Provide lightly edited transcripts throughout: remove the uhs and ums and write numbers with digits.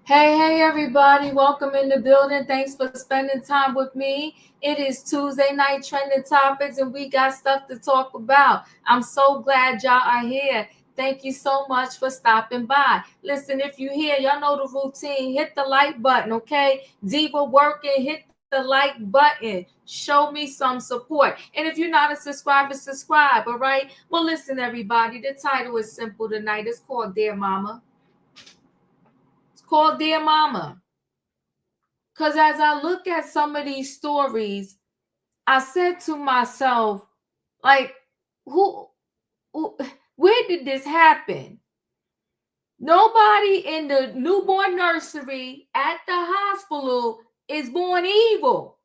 Hey, everybody. Welcome in the building. Thanks for spending time with me. It is Tuesday night trending topics, and we got stuff to talk about. I'm so glad y'all are here. Thank you so much for stopping by. Listen, if you're here, y'all know the routine. Hit the like button, okay? Diva working, hit the like button. Show me some support. And if you're not a subscriber, subscribe, all right? Well, listen, everybody. The title is simple tonight. It's called Dear Mama. Called Dear Mama. Because as I look at some of these stories, I said to myself, like, where did this happen? Nobody in the newborn nursery at the hospital is born evil.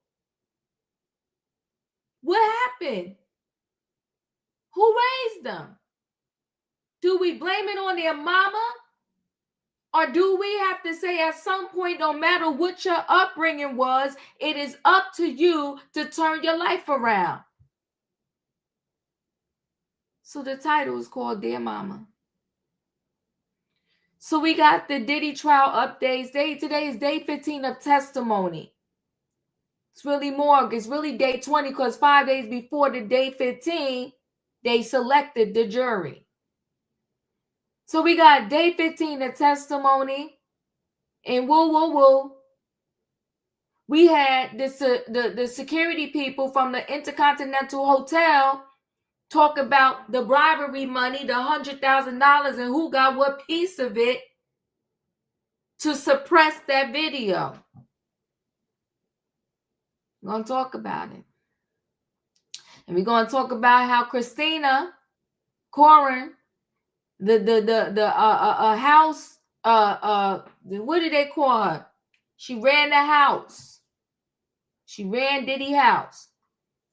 What happened? Who raised them? Do we blame it on their mama? Or do we have to say at some point, no matter what your upbringing was, it is up to you to turn your life around? So the title is called Dear Mama. So we got the Diddy trial updates. Today is day 15 of testimony. It's really morgue. It's really day 20 because 5 days before the day 15, they selected the jury. So we got day 15 of testimony, and we had the security people from the Intercontinental Hotel talk about the bribery money, the $100,000, and who got what piece of it to suppress that video. We're going to talk about it. And we're going to talk about how Christina Courtroom, the house, what did they call her? She ran the house. She ran Diddy's house.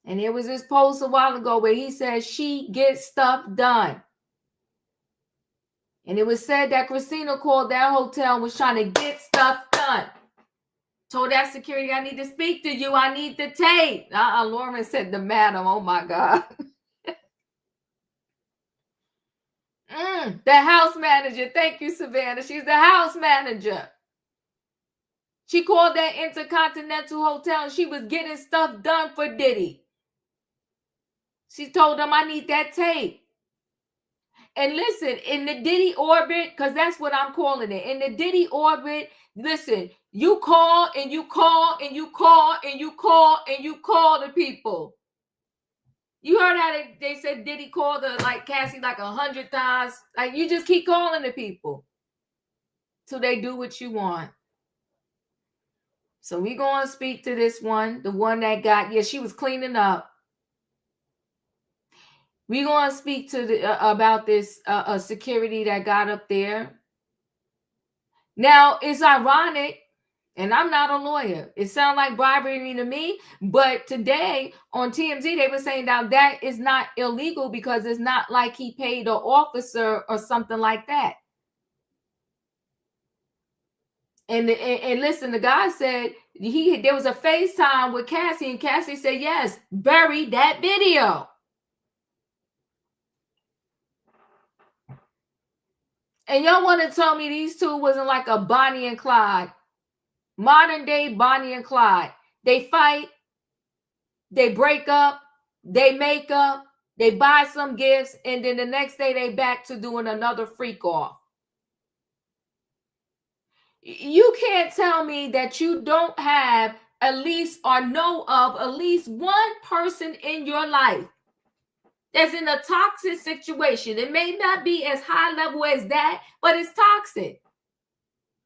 And there was this post a while ago where he said she gets stuff done. And it was said that Christina called that hotel and was trying to get stuff done. Told that security, I need to speak to you. I need the tape. Lauren said the madam. Oh, my God. The house manager. Thank you, Savannah. She's the house manager. She called that Intercontinental Hotel and she was getting stuff done for Diddy. She told them, I need that tape. And listen, in the Diddy orbit, because that's what I'm calling it. In the Diddy orbit, listen, you call and you call and you call and you call and you call the people. You heard how they said Diddy called her, like Cassie, like 100 times. Like, you just keep calling the people till they do what you want. So we going to speak to this one, the one that got, she was cleaning up. We going to speak to about this security that got up there. Now, it's ironic, and I'm not a lawyer. It sounds like bribery to me, but today on TMZ, they were saying that is not illegal because it's not like he paid an officer or something like that. And listen, the guy said there was a FaceTime with Cassie, and Cassie said, yes, bury that video. And y'all want to tell me these two wasn't like a Bonnie and Clyde, modern day Bonnie and Clyde. They fight, they break up, they make up, they buy some gifts, and then the next day they back to doing another freak off. You can't tell me that you don't have at least or know of at least one person in your life that's in a toxic situation. It may not be as high level as that, but it's toxic.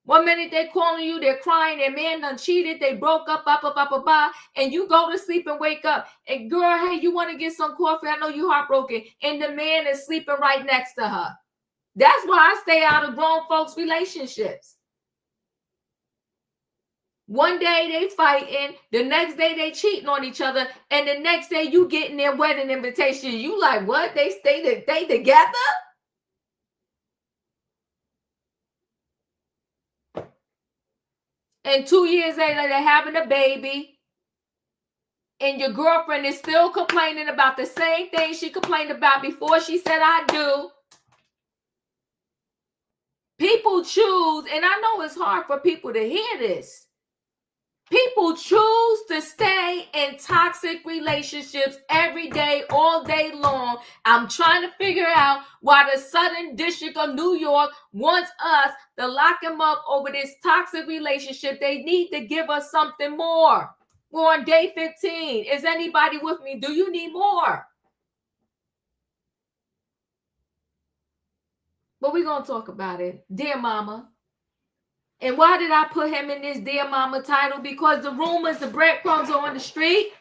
1 minute they're calling you, they're crying, their man done cheated, they broke up, and you go to sleep and wake up. And girl, hey, you want to get some coffee? I know you heartbroken. And the man is sleeping right next to her. That's why I stay out of grown folks' relationships. One day they fighting, the next day they cheating on each other, and the next day you getting their wedding invitation. You like, what? They together? And 2 years later, they're having a baby. And your girlfriend is still complaining about the same thing she complained about before she said I do. People choose, and I know it's hard for people to hear this. People choose to stay in toxic relationships every day, all day long. I'm trying to figure out why the Southern District of New York wants us to lock them up over this toxic relationship. They need to give us something more. We're on day 15. Is anybody with me? Do you need more? But we're going to talk about it. Dear Mama. And why did I put him in this Dear Mama title? Because the rumors, the breadcrumbs are on the street.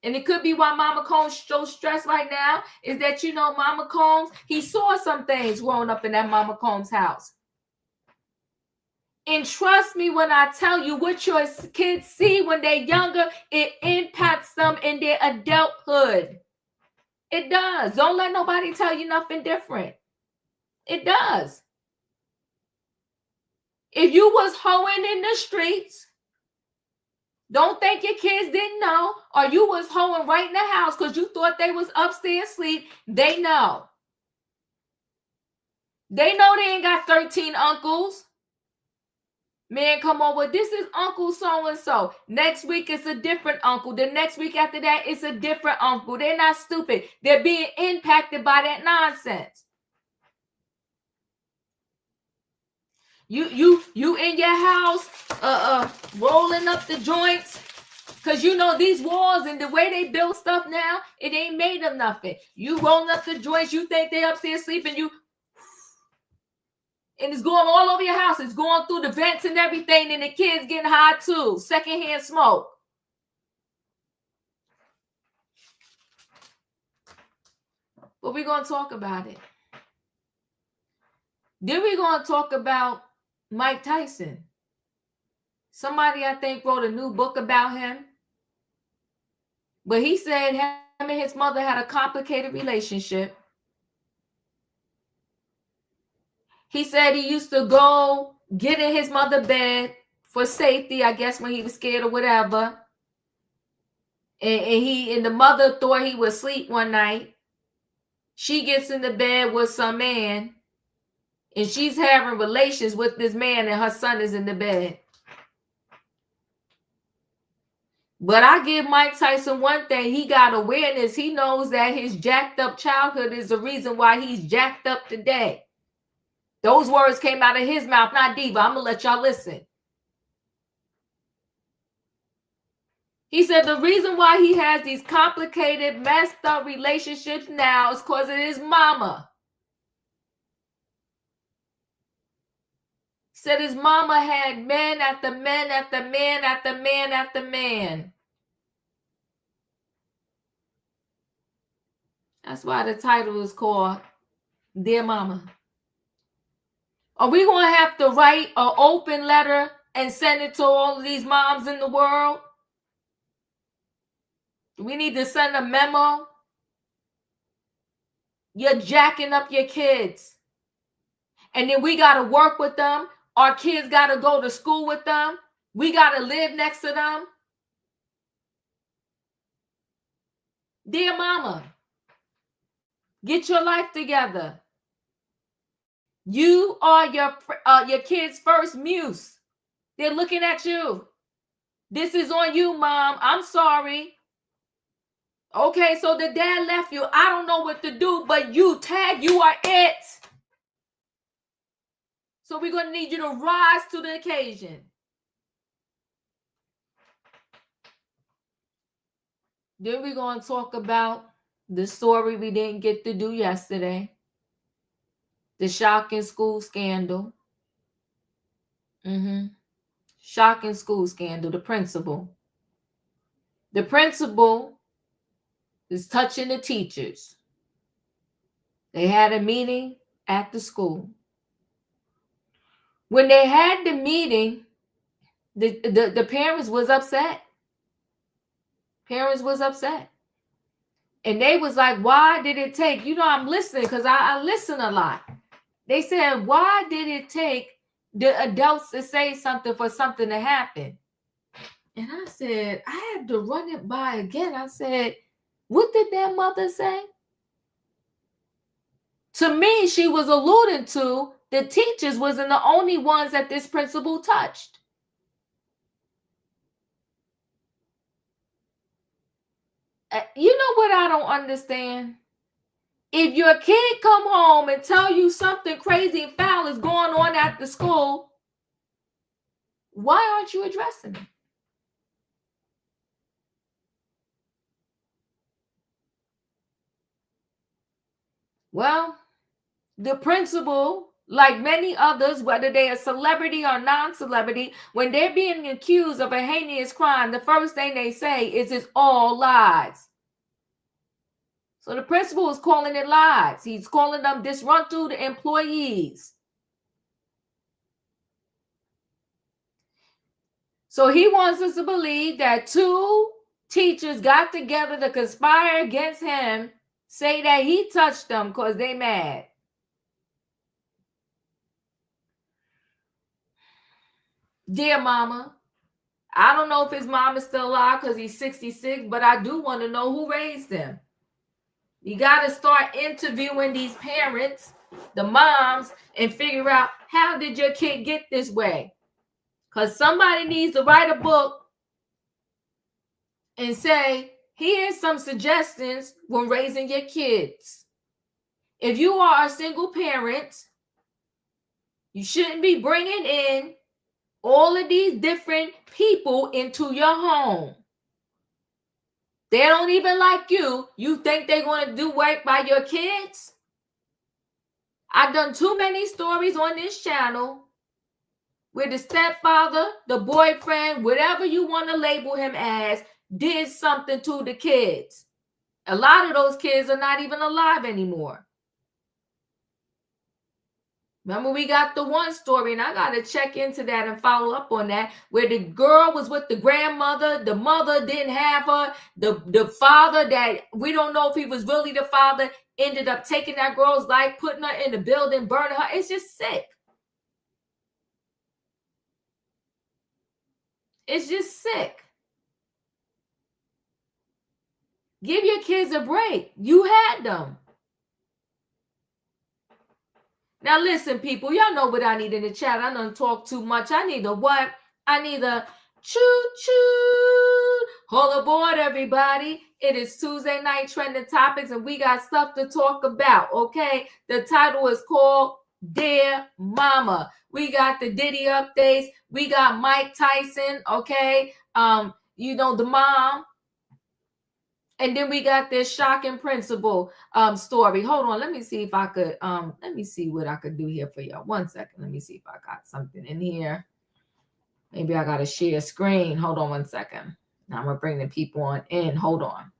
And it could be why Mama Combs so stressed right now is that, you know, Mama Combs, he saw some things growing up in that Mama Combs house. And trust me when I tell you, what your kids see when they're younger, it impacts them in their adulthood. It does. Don't let nobody tell you nothing different. It does. If you was hoeing in the streets, don't think your kids didn't know, or you was hoeing right in the house because you thought they was upstairs asleep. They know. They know they ain't got 13 uncles. Man, come on, well, this is Uncle so-and-so. Next week, it's a different uncle. The next week after that, it's a different uncle. They're not stupid. They're being impacted by that nonsense. You in your house, rolling up the joints, because you know these walls and the way they build stuff now, it ain't made of nothing. You rolling up the joints, you think they upstairs sleeping, and it's going all over your house. It's going through the vents and everything, and the kids getting high too. Secondhand smoke. But we're going to talk about it. Then we're going to talk about Mike Tyson. Somebody, I think, wrote a new book about him. But he said him and his mother had a complicated relationship. He said he used to go get in his mother's bed for safety, I guess, when he was scared or whatever. And the mother thought he was asleep one night. She gets in the bed with some man, and she's having relations with this man, and her son is in the bed. But I give Mike Tyson one thing. He got awareness. He knows that his jacked up childhood is the reason why he's jacked up today. Those words came out of his mouth, not Diva. I'm going to let y'all listen. He said the reason why he has these complicated, messed up relationships now is because of his mama. Said his mama had men after men after men after man after man. That's why the title is called Dear Mama. Are we going to have to write an open letter and send it to all of these moms in the world? We need to send a memo. You're jacking up your kids. And then we got to work with them. Our kids got to go to school with them. We got to live next to them. Dear Mama, get your life together. You are your kids' first muse. They're looking at you. This is on you, Mom. I'm sorry. Okay, so the dad left you. I don't know what to do, but you are it. So we're going to need you to rise to the occasion. Then we're going to talk about the story we didn't get to do yesterday. The shocking school scandal. Shocking school scandal. The principal. The principal is touching the teachers. They had a meeting at the school. When they had the meeting, the parents was upset. Parents was upset. And they was like, why did it take, I'm listening because I listen a lot. They said, why did it take the adults to say something for something to happen? And I said, I had to run it by again. I said, what did their mother say? To me, she was alluding to the teachers wasn't the only ones that this principal touched. You know what I don't understand? If your kid come home and tell you something crazy and foul is going on at the school, why aren't you addressing it? Well, the principal, like many others, whether they're a celebrity or non-celebrity, when they're being accused of a heinous crime, the first thing they say is it's all lies. So the principal is calling it lies. He's calling them disgruntled employees. So he wants us to believe that two teachers got together to conspire against him, say that he touched them because they mad. Dear mama, I don't know if his mom is still alive because he's 66, but I do want to know who raised him. You got to start interviewing these parents, the moms, and figure out, how did your kid get this way? Because somebody needs to write a book and say, here's some suggestions when raising your kids. If you are a single parent, you shouldn't be bringing in all of these different people into your home. They don't even like you. You think they're going to do work by your kids? I've done too many stories on this channel where the stepfather, the boyfriend, whatever you want to label him as, did something to the kids. A lot of those kids are not even alive anymore. Remember, we got the one story, and I got to check into that and follow up on that, where the girl was with the grandmother. The mother didn't have her. The father, that we don't know if he was really the father, ended up taking that girl's life, putting her in the building, burning her. It's just sick. It's just sick. Give your kids a break. You had them. Now listen, people, y'all know what I need in the chat. I don't talk too much. I need a what? I need a choo-choo. Hold aboard, everybody. It is Tuesday night trending topics, and we got stuff to talk about, okay? The title is called Dear Mama. We got the Diddy updates. We got Mike Tyson, okay? The mom. And then we got this shocking principal story. Hold on. Let me see if I could, let me see what I could do here for y'all. 1 second. Let me see if I got something in here. Maybe I got to share screen. Hold on 1 second. Now I'm going to bring the people on in. Hold on.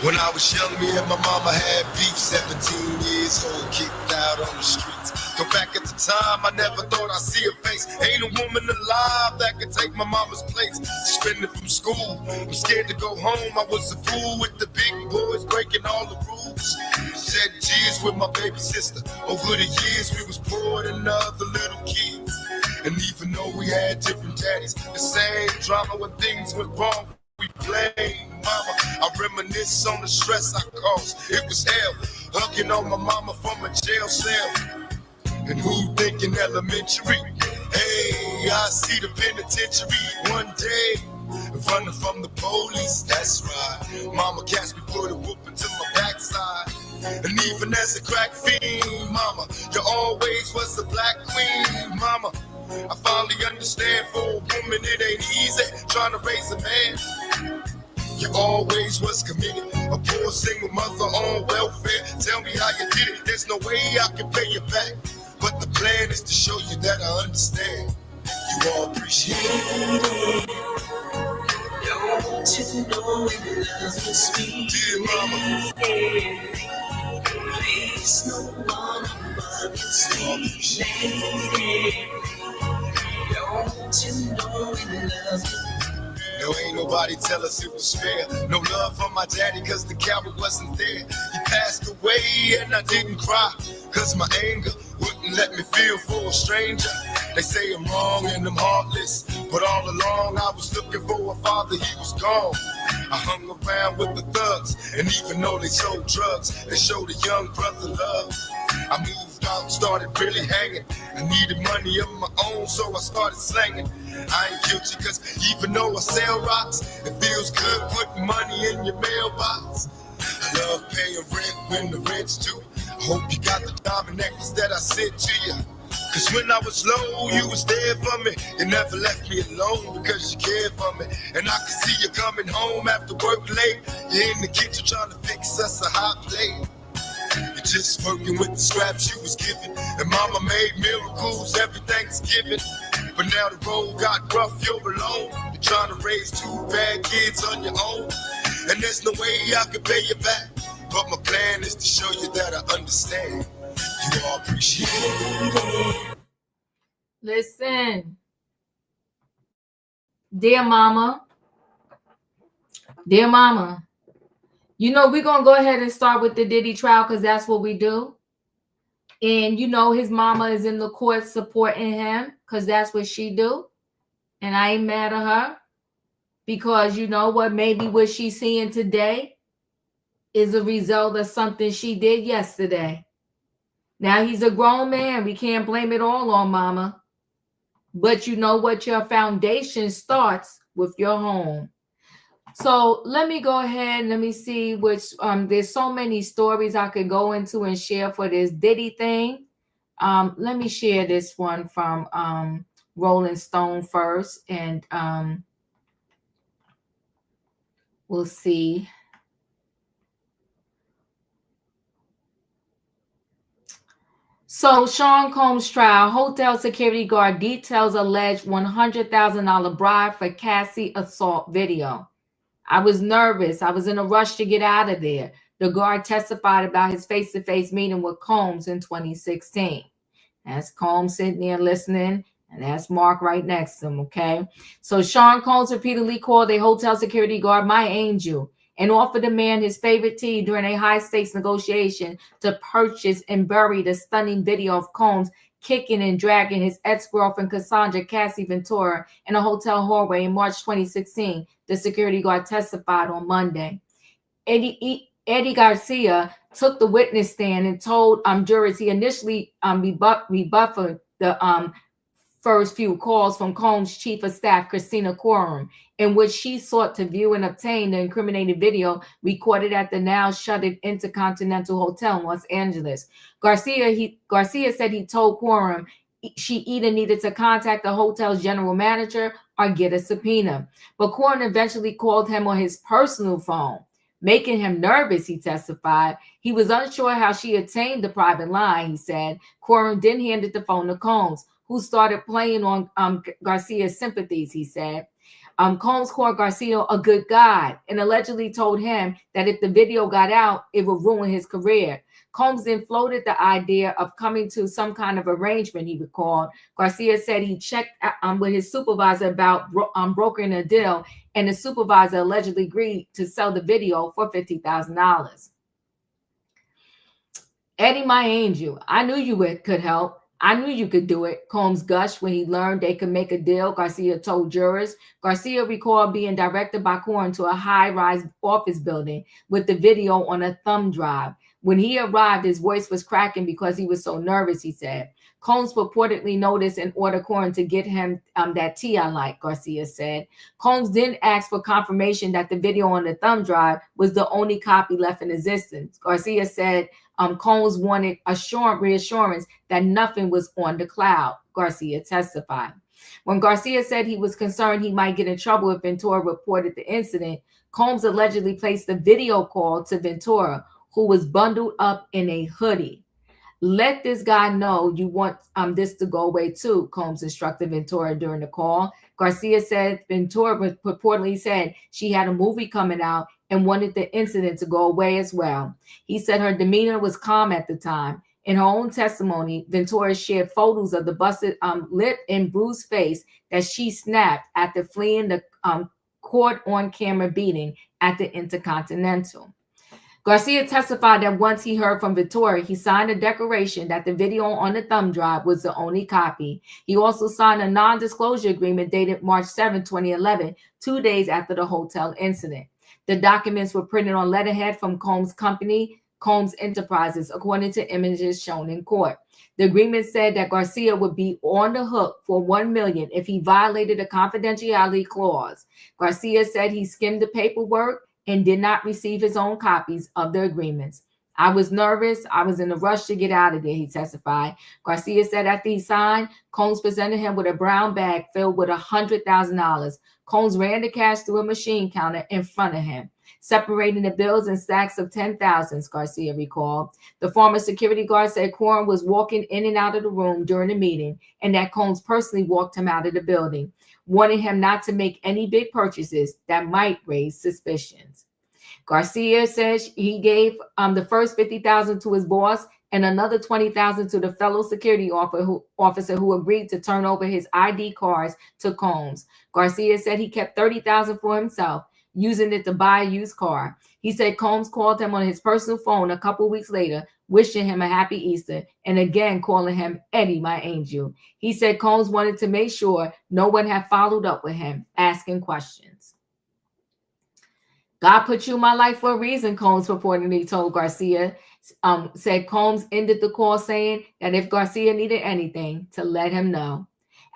When I was young, me and my mama had beef, 17 years old, kicked out on the streets. Go back at the time, I never thought I'd see her face. Ain't a woman alive that could take my mama's place. Suspended from school, I'm scared to go home. I was a fool with the big boys, breaking all the rules. Shed tears with my baby sister. Over the years, we was poor than other little kids. And even though we had different daddies, the same drama when things went wrong, we blame mama. I reminisce on the stress I caused. It was hell, hugging on my mama from a jail cell. And who thinking elementary? Hey, I see the penitentiary one day, running from the police. That's right. Mama catch me, put a whooping to my backside. And even as a crack fiend, mama, you always was the black queen, mama. I finally understand, for a woman it ain't easy trying to raise a man. you always was committed. A poor single mother on welfare. Tell me how you did it. There's no way I can pay you back. But the plan is to show you that I understand. You all appreciate it. Don't you know it loves me, dear mama? Please, no one above you, don't you know it loves me? No, ain't nobody tell us it was fair. No love for my daddy, cause the coward wasn't there. He passed away and I didn't cry, cause my anger wouldn't let me feel for a stranger. They say I'm wrong and I'm heartless, but all along I was looking for a father, he was gone. I hung around with the thugs, and even though they sold drugs, they showed a young brother love. I moved out, started really hanging. I needed money of my own, so I started slanging. I ain't guilty, cause even though I sell rocks, it feels good putting money in your mailbox. I love paying rent when the rent's due. I hope you got the diamond necklace that I sent to you. Cause when I was low, you was there for me. You never left me alone because you cared for me. And I can see you coming home after work late. You're in the kitchen trying to fix us a hot plate. You're just working with the scraps you was given. And mama made miracles every Thanksgiving. But now the road got rough, you're alone. You're trying to raise two bad kids on your own. And there's no way I can pay you back. But my plan is to show you that I understand. You all appreciate it. Listen. Dear mama, you know, we're going to go ahead and start with the Diddy trial because that's what we do. And, you know, his mama is in the court supporting him because that's what she do. And I ain't mad at her because, you know what, maybe what she's seeing today is a result of something she did yesterday. Now, he's a grown man. We can't blame it all on mama. But you know what? Your foundation starts with your home. So let me go ahead and let me see which, there's so many stories I could go into and share for this Diddy thing. Let me share this one from Rolling Stone first, and we'll see. So Sean Combs trial, hotel security guard details alleged $100,000 bribe for Cassie assault video. I was nervous. I was in a rush to get out of there. The guard testified about his face-to-face meeting with Combs in 2016. That's Combs sitting there listening, and that's Mark right next to him, okay? So Sean Combs repeatedly called a hotel security guard my angel and offered the man his favorite tea during a high-stakes negotiation to purchase and bury the stunning video of Combs kicking and dragging his ex-girlfriend Cassandra Cassie Ventura in a hotel hallway in March 2016, the security guard testified on Monday. Eddie Garcia took the witness stand and told jurors he initially rebuffed the first few calls from Combs' chief of staff, Christina Courtroom, in which she sought to view and obtain the incriminating video recorded at the now shuttered Intercontinental Hotel in Los Angeles. Garcia said he told Courtroom she either needed to contact the hotel's general manager or get a subpoena. But Courtroom eventually called him on his personal phone, making him nervous, he testified. He was unsure how she obtained the private line, he said. Courtroom then handed the phone to Combs, who started playing on Garcia's sympathies, he said. Combs called Garcia a good guy and allegedly told him that if the video got out, it would ruin his career. Combs then floated the idea of coming to some kind of arrangement, he recalled. Garcia said he checked with his supervisor about brokering a deal, and the supervisor allegedly agreed to sell the video for $50,000. Eddie, my angel, I knew you could help. I knew you could do it, Combs gushed when he learned they could make a deal, Garcia told jurors. Garcia recalled being directed by Courtroom to a high-rise office building with the video on a thumb drive. When he arrived, his voice was cracking because he was so nervous, he said. Combs purportedly noticed and ordered Courtroom to get him that tea I like, Garcia said. Combs then asked for confirmation that the video on the thumb drive was the only copy left in existence. Garcia said Combs wanted reassurance that nothing was on the cloud, Garcia testified. When Garcia said he was concerned he might get in trouble if Ventura reported the incident, Combs allegedly placed a video call to Ventura, who was bundled up in a hoodie. Let this guy know you want this to go away too, Combs instructed Ventura during the call. Garcia said Ventura purportedly said she had a movie coming out and wanted the incident to go away as well. He said her demeanor was calm at the time. In her own testimony, Ventura shared photos of the busted lip and bruised face that she snapped after fleeing the court on-camera beating at the Intercontinental. Garcia testified that once he heard from Ventura, he signed a declaration that the video on the thumb drive was the only copy. He also signed a non-disclosure agreement dated March 7, 2011, 2 days after the hotel incident. The documents were printed on letterhead from Combs' company, Combs Enterprises, according to images shown in court. The agreement said that Garcia would be on the hook for $1 million if he violated a confidentiality clause. Garcia said he skimmed the paperwork and did not receive his own copies of the agreements. I was nervous. I was in a rush to get out of there, he testified. Garcia said after he signed, Combs presented him with a brown bag filled with $100,000. Combs ran the cash through a machine counter in front of him, separating the bills in stacks of 10,000s, Garcia recalled. The former security guard said Courtroom was walking in and out of the room during the meeting and that Combs personally walked him out of the building, warning him not to make any big purchases that might raise suspicions. Garcia says he gave the first $50,000 to his boss and another $20,000 to the fellow security officer who agreed to turn over his ID cards to Combs. Garcia said he kept $30,000 for himself, using it to buy a used car. He said Combs called him on his personal phone a couple weeks later, wishing him a happy Easter, and again calling him Eddie, my angel. He said Combs wanted to make sure no one had followed up with him, asking questions. God put you in my life for a reason, Combs reportedly told Garcia. Said Combs ended the call saying that if Garcia needed anything, to let him know.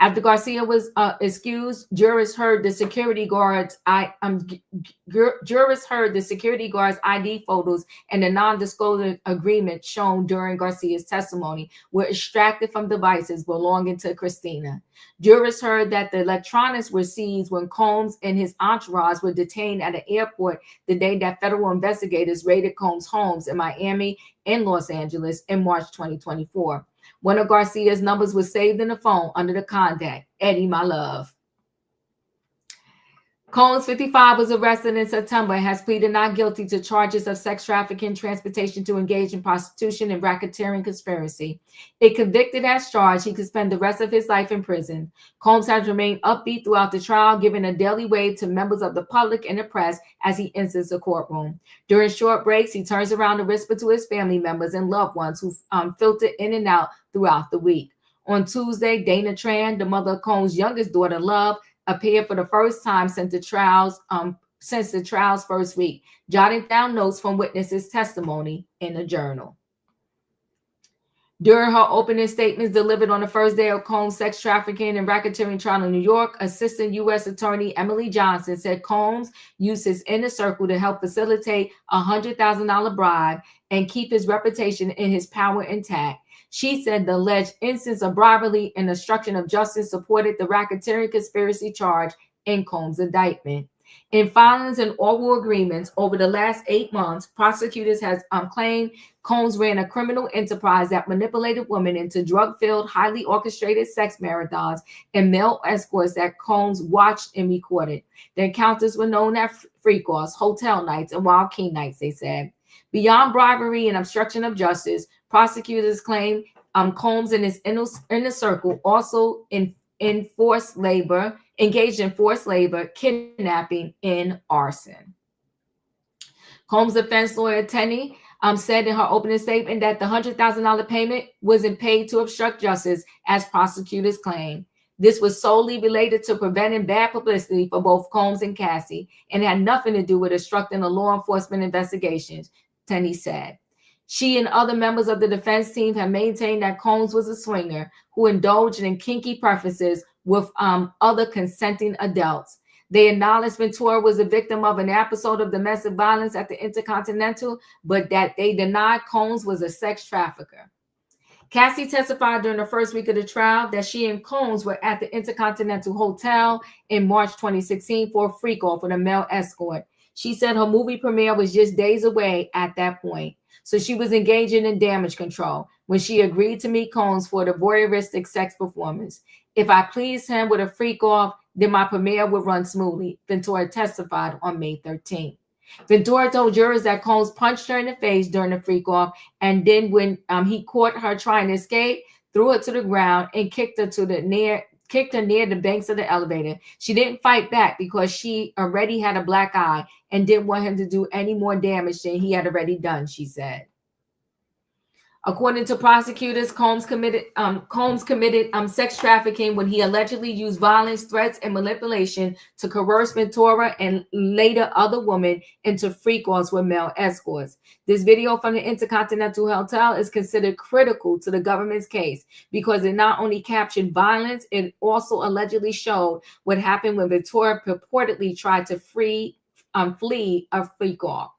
After Garcia was excused, jurors heard the security guards' ID photos and the non-disclosure agreement shown during Garcia's testimony were extracted from devices belonging to Christina. Jurors heard that the electronics were seized when Combs and his entourage were detained at an airport the day that federal investigators raided Combs' homes in Miami and Los Angeles in March 2024. One of Garcia's numbers was saved in the phone under the contact, Eddie, my love. Combs, 55, was arrested in September and has pleaded not guilty to charges of sex trafficking, transportation to engage in prostitution, and racketeering conspiracy. If convicted as charged, he could spend the rest of his life in prison. Combs has remained upbeat throughout the trial, giving a daily wave to members of the public and the press as he enters the courtroom. During short breaks, he turns around to whisper to his family members and loved ones who filter in and out throughout the week. On Tuesday, Dana Tran, the mother of Combs' youngest daughter, Love, appeared for the first time since the trial's first week, jotting down notes from witnesses' testimony in a journal. During her opening statements delivered on the first day of Combs' sex trafficking and racketeering trial in New York, Assistant U.S. Attorney Emily Johnson said Combs used his inner circle to help facilitate a $100,000 bribe and keep his reputation and his power intact. She said the alleged instance of bribery and obstruction of justice supported the racketeering conspiracy charge in Combs' indictment. In filings and oral agreements over the last 8 months, prosecutors have claimed Combs ran a criminal enterprise that manipulated women into drug-filled, highly orchestrated sex marathons and male escorts that Combs watched and recorded. The encounters were known as freak-offs, hotel nights, and wild king nights, they said. Beyond bribery and obstruction of justice, prosecutors claim Combs and his inner circle also engaged in forced labor, kidnapping, and arson. Combs' defense lawyer, Tenny, said in her opening statement that the $100,000 payment wasn't paid to obstruct justice, as prosecutors claim. This was solely related to preventing bad publicity for both Combs and Cassie and had nothing to do with obstructing a law enforcement investigation, Tenny said. She and other members of the defense team have maintained that Combs was a swinger who indulged in kinky preferences with other consenting adults. They acknowledged Ventura was a victim of an episode of domestic violence at the Intercontinental, but that they denied Combs was a sex trafficker. Cassie testified during the first week of the trial that she and Combs were at the Intercontinental Hotel in March 2016 for a freak-off with a male escort. She said her movie premiere was just days away at that point, so she was engaging in damage control when she agreed to meet Combs for the voyeuristic sex performance. If I pleased him with a freak off, then my premiere would run smoothly, Ventura testified on May 13th. Ventura told jurors that Combs punched her in the face during the freak off, and then when he caught her trying to escape, threw her to the ground and kicked her near the banks of the elevator. She didn't fight back because she already had a black eye and didn't want him to do any more damage than he had already done, she said. According to prosecutors, Combs committed sex trafficking when he allegedly used violence, threats, and manipulation to coerce Ventura and later other women into freak-offs with male escorts. This video from the Intercontinental Hotel is considered critical to the government's case because it not only captured violence, it also allegedly showed what happened when Ventura purportedly tried to flee a freak-off.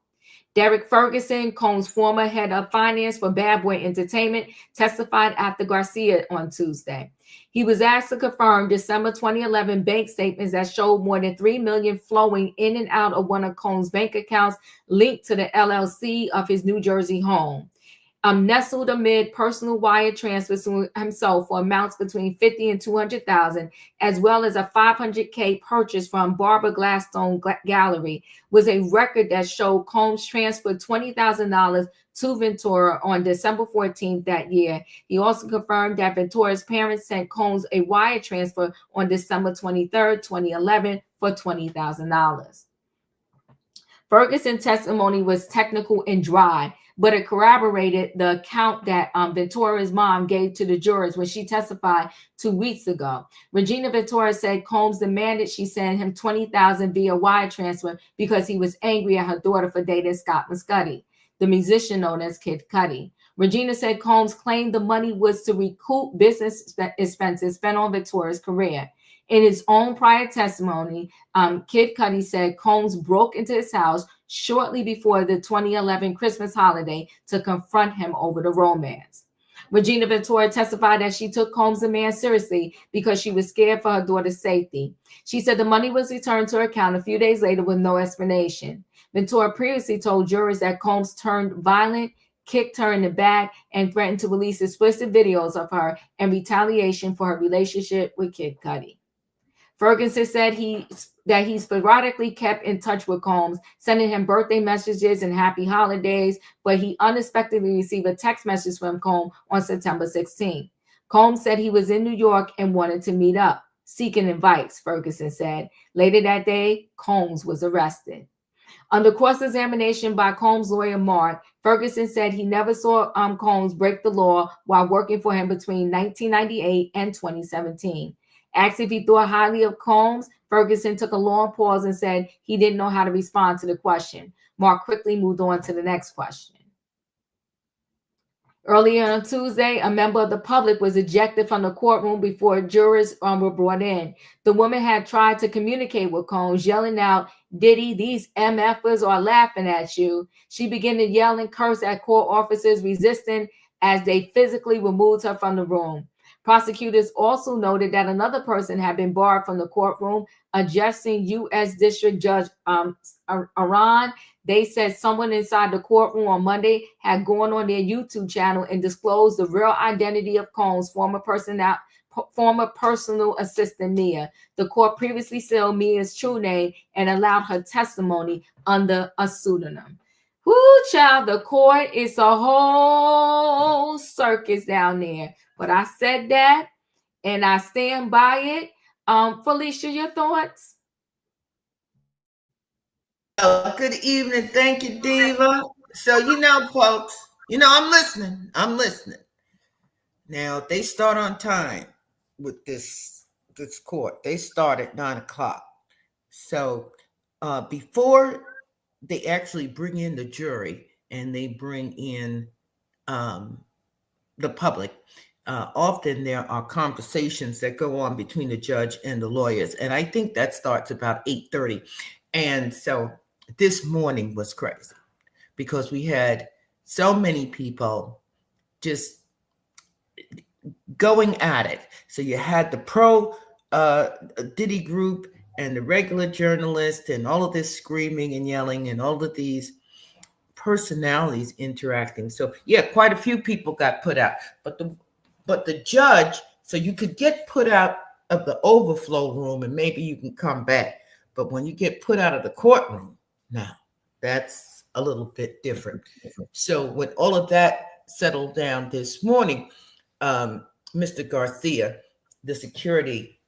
Derek Ferguson, Combs' former head of finance for Bad Boy Entertainment, testified after Garcia on Tuesday. He was asked to confirm December 2011 bank statements that showed more than $3 million flowing in and out of one of Combs' bank accounts linked to the LLC of his New Jersey home. Nestled amid personal wire transfers to himself for amounts between $50,000 and $200,000, as well as a $500K purchase from Barbara Gladstone Gallery, was a record that showed Combs transferred $20,000 to Ventura on December 14th that year. He also confirmed that Ventura's parents sent Combs a wire transfer on December 23rd, 2011 for $20,000. Ferguson's testimony was technical and dry, but it corroborated the account that Ventura's mom gave to the jurors when she testified 2 weeks ago. Regina Ventura said Combs demanded she send him $20,000 via wire transfer because he was angry at her daughter for dating Scott Muscudi, the musician known as Kid Cudi. Regina said Combs claimed the money was to recoup business expenses spent on Ventura's career. In his own prior testimony, Kid Cudi said Combs broke into his house shortly before the 2011 Christmas holiday to confront him over the romance. Regina Ventura testified that she took Combs the man seriously because she was scared for her daughter's safety. She said the money was returned to her account a few days later with no explanation. Ventura previously told jurors that Combs turned violent, kicked her in the back, and threatened to release explicit videos of her in retaliation for her relationship with Kid Cudi. Ferguson said that he sporadically kept in touch with Combs, sending him birthday messages and happy holidays, but he unexpectedly received a text message from Combs on September 16th. Combs said he was in New York and wanted to meet up, seeking advice, Ferguson said. Later that day, Combs was arrested. Under cross-examination by Combs' lawyer, Mark, Ferguson said he never saw Combs break the law while working for him between 1998 and 2017. Asked if he thought highly of Combs, Ferguson took a long pause and said he didn't know how to respond to the question. Mark quickly moved on to the next question. Earlier on Tuesday, a member of the public was ejected from the courtroom before jurors were brought in. The woman had tried to communicate with Combs, yelling out, "Diddy, these MFers are laughing at you." She began to yell and curse at court officers, resisting as they physically removed her from the room. Prosecutors also noted that another person had been barred from the courtroom, adjusting U.S. District Judge Aran. They said someone inside the courtroom on Monday had gone on their YouTube channel and disclosed the real identity of Combs' former personal assistant, Mia. The court previously sealed Mia's true name and allowed her testimony under a pseudonym. Whoo, child, the court is a whole circus down there. But I said that, and I stand by it. Felicia, your thoughts? Good evening. Thank you, Diva. So, folks, I'm listening. Now, they start on time with this court. They start at 9:00. So, before they actually bring in the jury and they bring in the public, often there are conversations that go on between the judge and the lawyers. And I think that starts about 8:30. And so this morning was crazy because we had so many people just going at it. So you had the pro Diddy group and the regular journalist and all of this screaming and yelling and all of these personalities interacting. So yeah, quite a few people got put out, but the judge, so you could get put out of the overflow room and maybe you can come back. But when you get put out of the courtroom, now that's a little bit different. So when all of that settled down this morning, Mr. Garcia, the security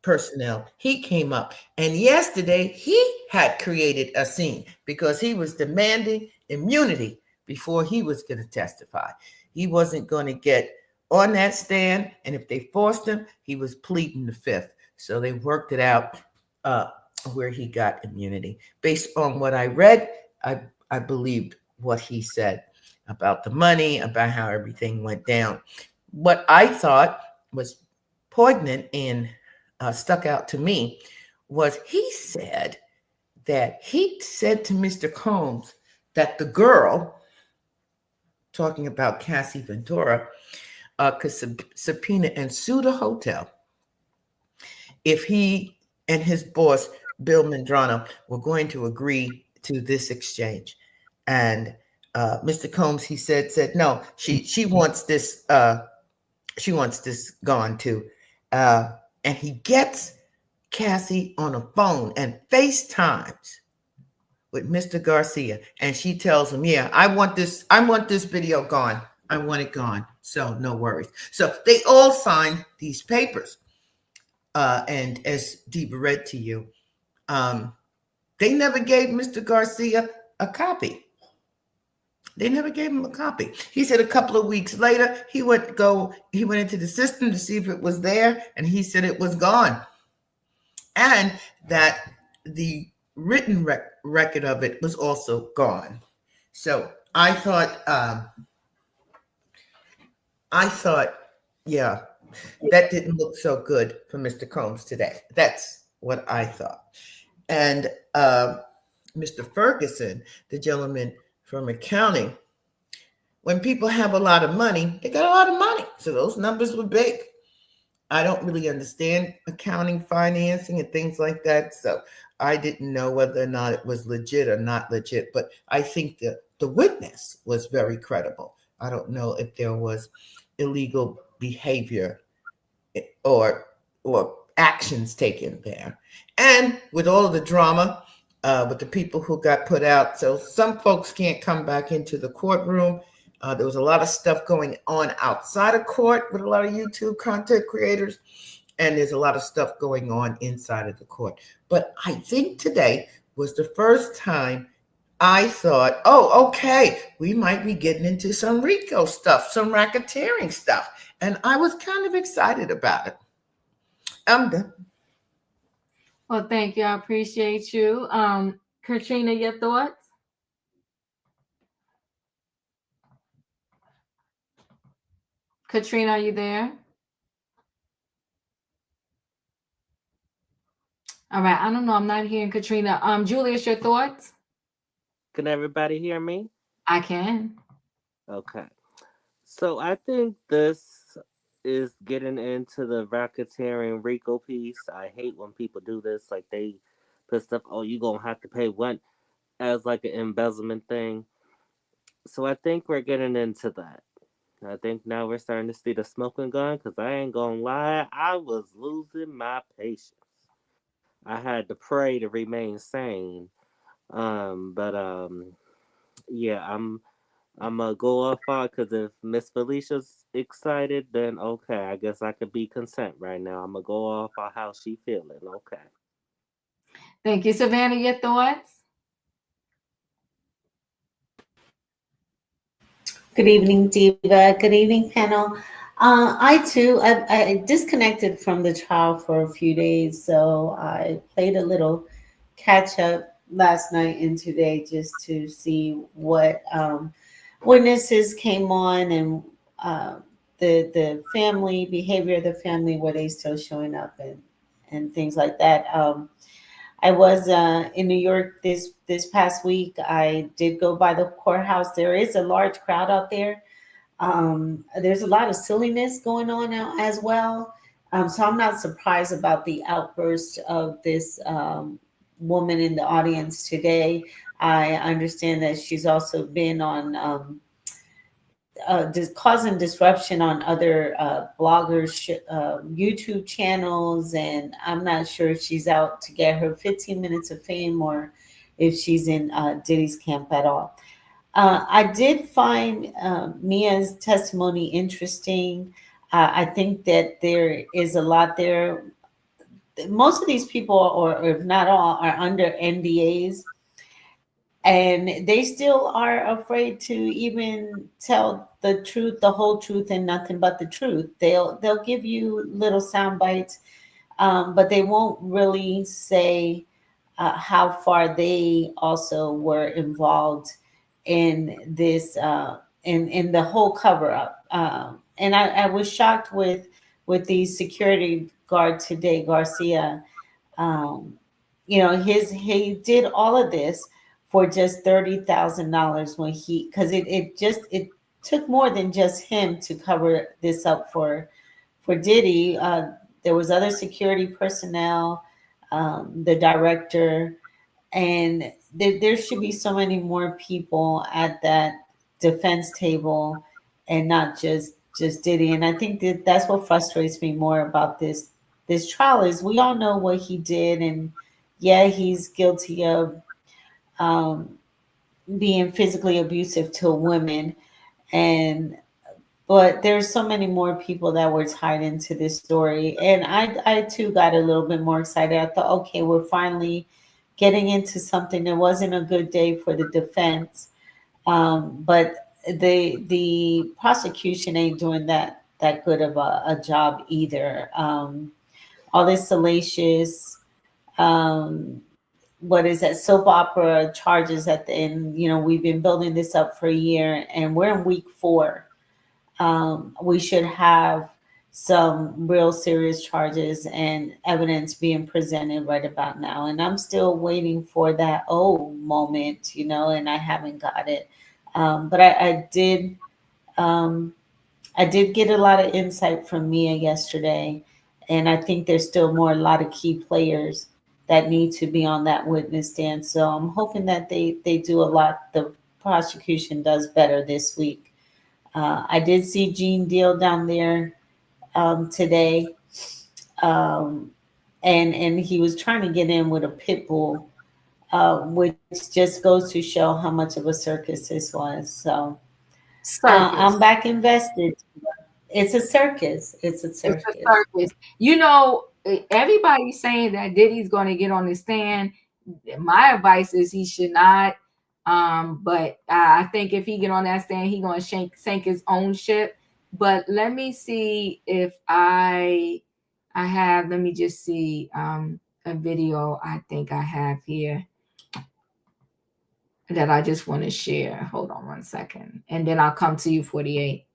personnel, he came up, and yesterday he had created a scene because he was demanding immunity before he was going to testify. He wasn't going to get on that stand, and if they forced him, he was pleading the fifth. So they worked it out where he got immunity. Based on what I read, I believed what he said about the money, about how everything went down. What I thought was poignant and stuck out to me was he said to Mr. Combs that the girl, talking about Cassie Ventura, could subpoena and sue the hotel if he and his boss, Bill Medrano, were going to agree to this exchange. And Mr. Combs, he said no, she wants this gone too. And he gets Cassie on a phone and FaceTimes with Mr. Garcia, and she tells him, yeah, I want this video gone. I want it gone. So no worries. So they all signed these papers. And as Deba read to you, they never gave Mr. Garcia a copy. They never gave him a copy. He said a couple of weeks later, he went into the system to see if it was there, and he said it was gone. And that the written record of it was also gone. So I thought, yeah, that didn't look so good for Mr. Combs today. That's what I thought. And Mr. Ferguson, the gentleman from accounting, when people have a lot of money, they got a lot of money. So those numbers were big. I don't really understand accounting, financing, and things like that. So I didn't know whether or not it was legit or not legit. But I think the witness was very credible. I don't know if there was illegal behavior or actions taken there. And with all of the drama, with the people who got put out, so some folks can't come back into the courtroom. There was a lot of stuff going on outside of court with a lot of YouTube content creators, and there's a lot of stuff going on inside of the court. But I think today was the first time I thought, oh, okay, we might be getting into some RICO stuff, some racketeering stuff. And I was kind of excited about it. I'm done. Well, thank you. I appreciate you. Katrina, your thoughts? Katrina, are you there? All right. I don't know. I'm not hearing Katrina. Julius, your thoughts? Can everybody hear me? I can. Okay. So I think this is getting into the racketeering RICO piece. I hate when people do this. Like they put stuff, oh, you're going to have to pay one as like an embezzlement thing. So I think we're getting into that. I think now we're starting to see the smoking gun because I ain't going to lie. I was losing my patience. I had to pray to remain sane. Yeah, I'm gonna go off on because if Miss Felicia's excited, then okay, I guess I could be content right now. I'm gonna go off on how she feeling. Okay. Thank you, Savannah. Your thoughts? Good evening, Diva. Good evening, panel. I disconnected from the trial for a few days, so I played a little catch up last night and today just to see what witnesses came on and the family behavior of the family, were they still showing up and things like that. I was in New York this past week. I did go by the courthouse. There is a large crowd out there. There's a lot of silliness going on now as well. So I'm not surprised about the outburst of this woman in the audience today. I understand that she's also been on causing disruption on other bloggers' YouTube channels, and I'm not sure if she's out to get her 15 minutes of fame or if she's in Diddy's camp at all. I did find Mia's testimony interesting. I think that there is a lot there. Most of these people, or if not all, are under NDAs, and they still are afraid to even tell the truth, the whole truth, and nothing but the truth. They'll give you little sound bites, but they won't really say how far they also were involved in this in the whole cover up. And I was shocked with the security guard today, Garcia. Um, he did all of this for just $30,000 when because it took more than just him to cover this up for Diddy. There was other security personnel, the director, and there should be so many more people at that defense table, and not just Diddy. And I think that's what frustrates me more about this trial is we all know what he did, and yeah, he's guilty of um, being physically abusive to women, and but there's so many more people that were tied into this story, and I too got a little bit more excited. I thought, okay, we're finally getting into something. That wasn't a good day for the defense, but the prosecution ain't doing that good of a job either. All this salacious, what is that, soap opera charges at the end. We've been building this up for a year, and we're in week 4. We should have some real serious charges and evidence being presented right about now. And I'm still waiting for that moment, and I haven't got it. But I did get a lot of insight from Mia yesterday, and I think there's still a lot of key players that need to be on that witness stand. So I'm hoping that they do a lot. The prosecution does better this week. I did see Gene Deal down there today, and he was trying to get in with a pit bull, which just goes to show how much of a circus this was. So Circus. I'm back invested. It's a circus. It's a It's circus. a circus. Everybody's saying that Diddy's going to get on the stand. My advice is he should not. But I think if he get on that stand, he going to sink his own ship. But let me see if I have. Let me just see a video I think I have here that I just want to share. Hold on one second, and then I'll come to you, 48.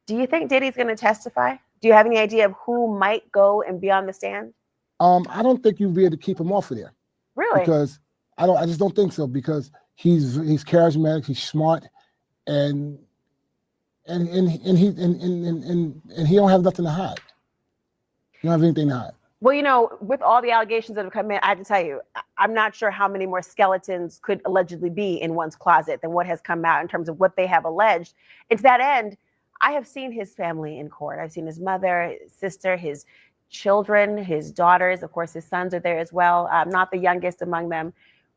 Do you think Diddy's going to testify? Do you have any idea of who might go and be on the stand? I don't think you'll be able to keep him off of there. Really? Because I just don't think so, because he's charismatic, he's smart, and he don't have nothing to hide. You don't have anything to hide. Well, with all the allegations that have come in, I have to tell you, I'm not sure how many more skeletons could allegedly be in one's closet than what has come out in terms of what they have alleged. And to that end, I have seen his family in court. I've seen his mother, his sister, his children, his daughters. Of course, his sons are there as well. I'm not the youngest among them.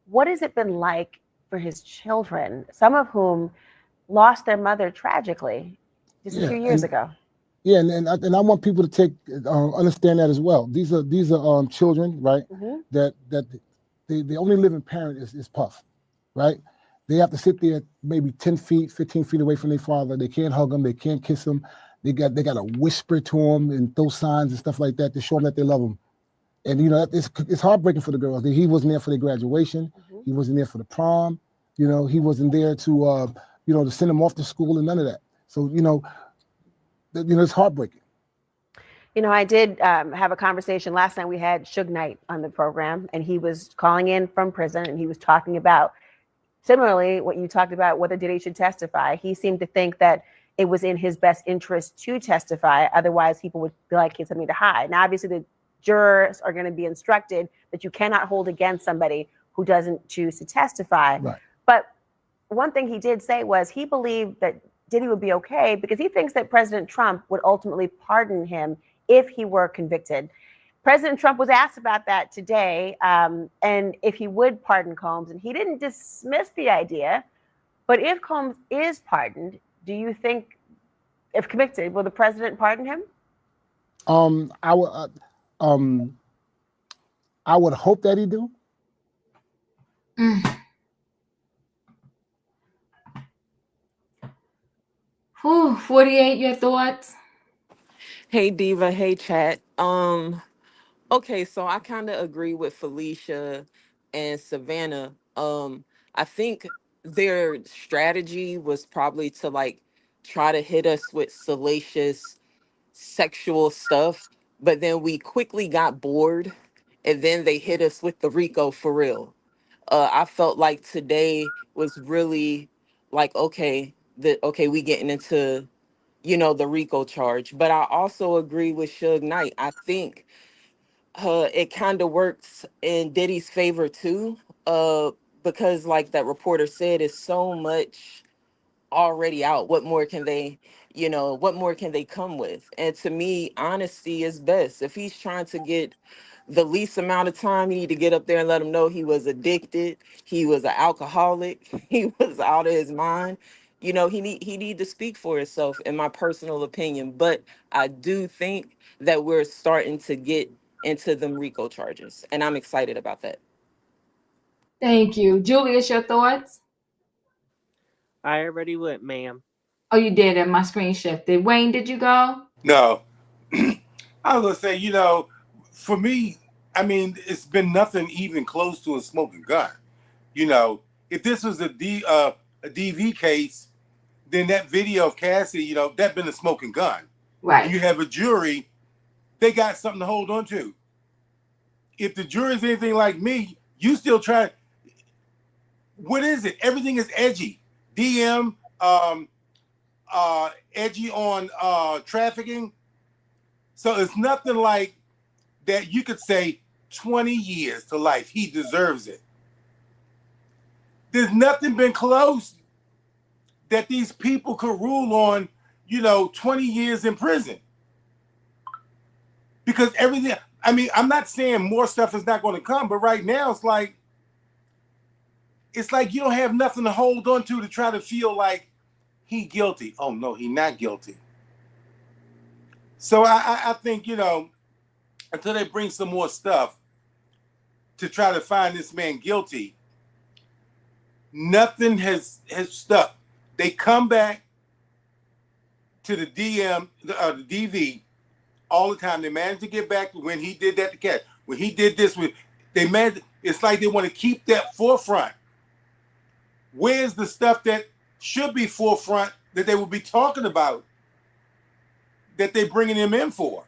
What has it been like for his children, some of whom lost their mother tragically just a few years ago? Yeah, and I want people to understand that as well. These are children, right? Mm-hmm. That the only living parent is Puff, right? They have to sit there maybe 10 feet, 15 feet away from their father. They can't hug him. They can't kiss him. They got to whisper to him and throw signs and stuff like that to show them that they love him. And it's heartbreaking for the girls. He wasn't there for their graduation. Mm-hmm. He wasn't there for the prom. He wasn't there to to send them off to school and none of that. So it's heartbreaking. I did have a conversation last night. We had Suge Knight on the program, and he was calling in from prison, and he was talking about similarly what you talked about, whether Diddy should testify. He seemed to think that it was in his best interest to testify. Otherwise, people would feel like he had something to hide. Now, obviously, the jurors are going to be instructed that you cannot hold against somebody who doesn't choose to testify. Right. But one thing he did say was he believed that Diddy would be okay because he thinks that President Trump would ultimately pardon him if he were convicted. President Trump was asked about that today, and if he would pardon Combs, and he didn't dismiss the idea. But if Combs is pardoned, do you think, if convicted, will the president pardon him? I would hope that he do. 48, your thoughts? Hey Diva, hey chat. Okay, so I kind of agree with Felicia and Savannah. I think their strategy was probably to like try to hit us with salacious sexual stuff, but then we quickly got bored and then they hit us with the Rico for real. I felt like today was really like okay, we getting into the RICO charge. But I also agree with Suge Knight. I think it kind of works in Diddy's favor too, because like that reporter said, it's so much already out. What more can they come with? And to me, honesty is best. If he's trying to get the least amount of time, you need to get up there and let him know he was addicted, he was an alcoholic, he was out of his mind. He need to speak for himself, in my personal opinion. But I do think that we're starting to get into them RICO charges, and I'm excited about that. Thank you. Julius, your thoughts? I already went, ma'am. Oh, you did, and my screen shifted. Wayne, did you go? No. I was going to say, for me, I mean, it's been nothing even close to a smoking gun. If this was a DV case, then that video of Cassie, that'd been a smoking gun. Right. And you have a jury, they got something to hold on to. If the jury's anything like me, you still try. What is it? Everything is edgy. DM, edgy on trafficking. So it's nothing like that you could say 20 years to life. He deserves it. There's nothing been close that these people could rule on, 20 years in prison. Because everything, I mean, I'm not saying more stuff is not going to come, but right now it's like you don't have nothing to hold on to try to feel like he guilty. Oh no, he not guilty. So I think, until they bring some more stuff to try to find this man guilty, nothing has stuck. They come back to the DV all the time. They managed to get back to when he did that to Cat. When he did this, it's like they want to keep that forefront. Where's the stuff that should be forefront that they will be talking about that they're bringing him in for?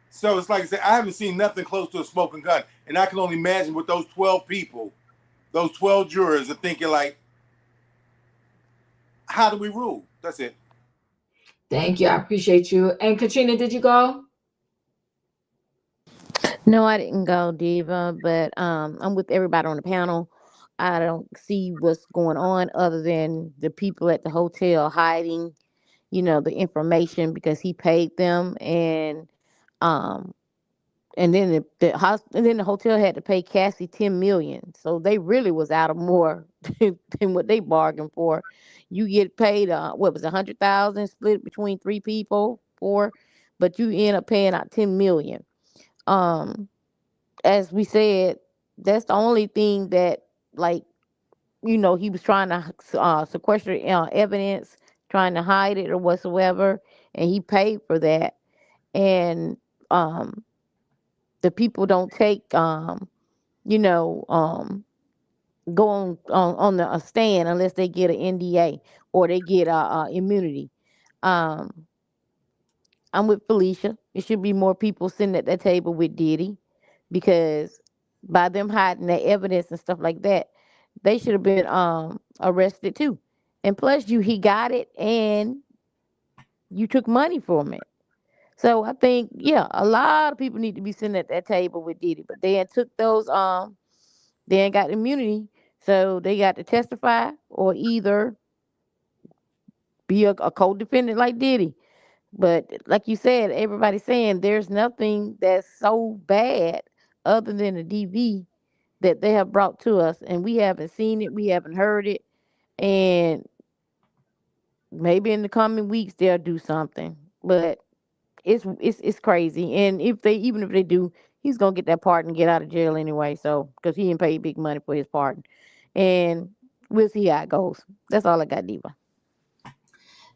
So it's like I said, I haven't seen nothing close to a smoking gun. And I can only imagine what those 12 people, those 12 jurors are thinking like, how do we rule? That's it. Thank you. I appreciate you. And Katrina, did you go? No, I didn't go, Diva, but I'm with everybody on the panel. I don't see what's going on other than the people at the hotel hiding, the information because he paid them, um and then the hotel had to pay Cassie $10 million. So they really was out of more than what they bargained for. You get paid what was 100,000 split between three people, four, but you end up paying out $10 million. As we said, that's the only thing that, like, he was trying to sequester evidence, trying to hide it or whatsoever, and he paid for that. And the people don't take go on the stand unless they get an NDA or they get immunity. Um, I'm with Felicia. It should be more people sitting at that table with Diddy, because by them hiding that evidence and stuff like that, they should have been arrested too. And plus, he got it, and you took money from it. So I think, yeah, a lot of people need to be sitting at that table with Diddy, but they had took those they ain't got immunity, so they got to testify or either be a co-defendant like Diddy. But like you said, everybody's saying there's nothing that's so bad other than the DV that they have brought to us, and we haven't seen it, we haven't heard it, and maybe in the coming weeks they'll do something. But it's crazy, and even if they do, he's gonna get that pardon and get out of jail anyway. So because he didn't pay big money for his pardon, and we'll see how it goes. That's all I got, Diva.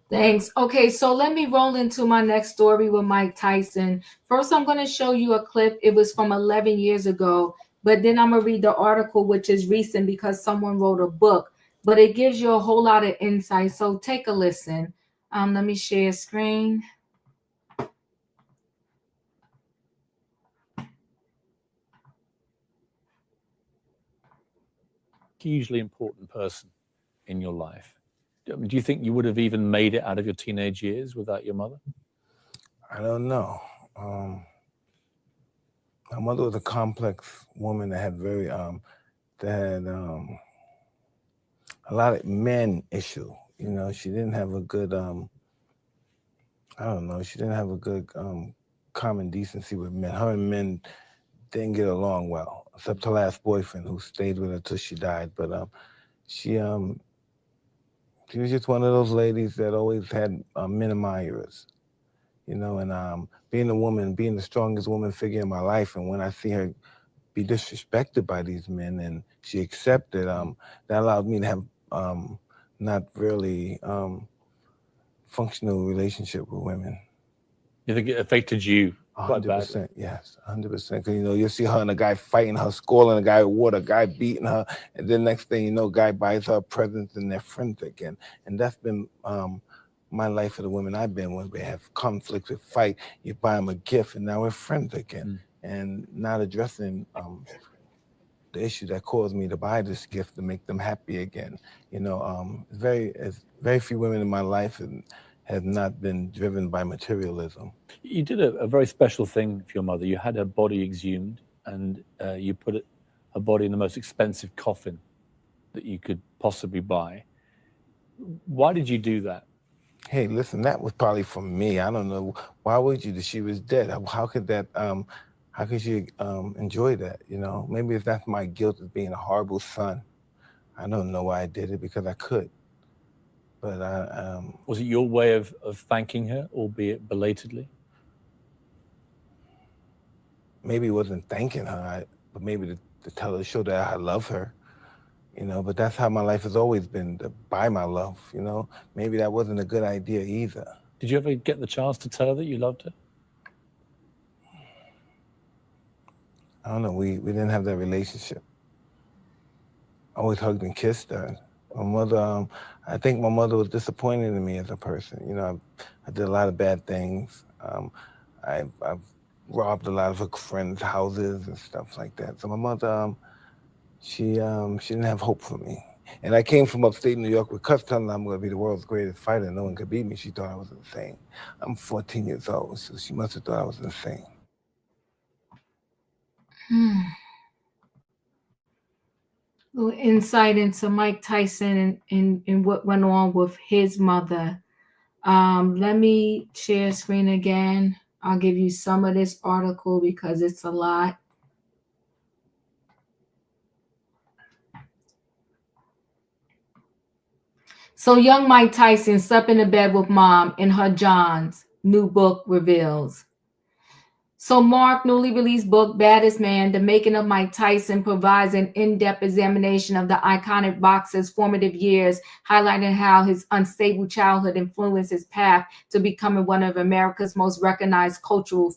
Thanks. Okay, so let me roll into my next story with Mike Tyson. First, I'm going to show you a clip. It was from 11 years ago, but then I'm going to read the article, which is recent because someone wrote a book, but it gives you a whole lot of insight. So take a listen. Let me share screen. Hugely important person in your life. Do you think you would have even made it out of your teenage years without your mother? I don't know. My mother was a complex woman that had a lot of men issue. You know, she didn't have a good, she didn't have a good common decency with men. Her and men didn't get along well, except her last boyfriend who stayed with her till she died. But she was just one of those ladies that always had men admirers, you know, and being a woman, being the strongest woman figure in my life, and when I see her be disrespected by these men and she accepted, that allowed me to have not really functional relationship with women. You think it affected you? 100%, yes, 100%. Because, you know, you'll see her and a guy fighting her, scolding a guy with water, a guy beating her, and then next thing you know, guy buys her presents and they're friends again. And that's been my life for the women I've been with. We have conflicts, we fight, you buy them a gift, and now we're friends again. And not addressing the issue that caused me to buy this gift to make them happy again. You know, very few women in my life have not been driven by materialism. You did a very special thing for your mother. You had her body exhumed, and you put her body in the most expensive coffin that you could possibly buy. Why did you do that? Hey, listen, that was probably for me. I don't know. Why would you? She was dead. How could that? How could you enjoy that? You know, maybe if that's my guilt of being a horrible son. I don't know why I did it, because I could. But was it your way of thanking her, albeit belatedly? Maybe it wasn't thanking her, but maybe to tell her, show that I love her, you know. But that's how my life has always been, to buy my love, you know. Maybe that wasn't a good idea either. Did you ever get the chance to tell her that you loved her? I don't know. We didn't have that relationship. I always hugged and kissed her. My mother, I think my mother was disappointed in me as a person. You know, I did a lot of bad things. I've robbed a lot of her friends' houses and stuff like that. So my mother, she didn't have hope for me. And I came from upstate New York with cuss telling her I'm going to be the world's greatest fighter. No one could beat me. She thought I was insane. I'm 14 years old, so she must have thought I was insane. Little insight into Mike Tyson and what went on with his mother. Let me share screen again. I'll give you some of this article because it's a lot. So young Mike Tyson slept in a bed with mom in her Johns, new book reveals. So Mark, newly released book, Baddest Man, The Making of Mike Tyson, provides an in-depth examination of the iconic boxer's formative years, highlighting how his unstable childhood influenced his path to becoming one of America's most recognized cultural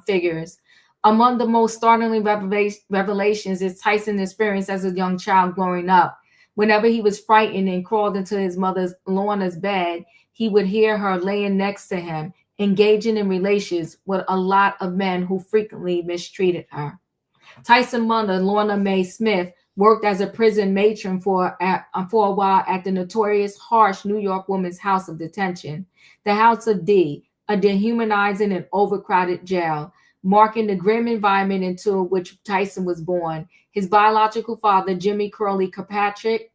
figures. Among the most startling revelations is Tyson's experience as a young child growing up. Whenever he was frightened and crawled into his mother's Lorna's bed, he would hear her laying next to him, engaging in relations with a lot of men who frequently mistreated her. Tyson's mother, Lorna Mae Smith, worked as a prison matron for a while at the notorious harsh New York Women's House of Detention, the House of D, a dehumanizing and overcrowded jail, marking the grim environment into which Tyson was born. His biological father, Jimmy Curley Kirkpatrick,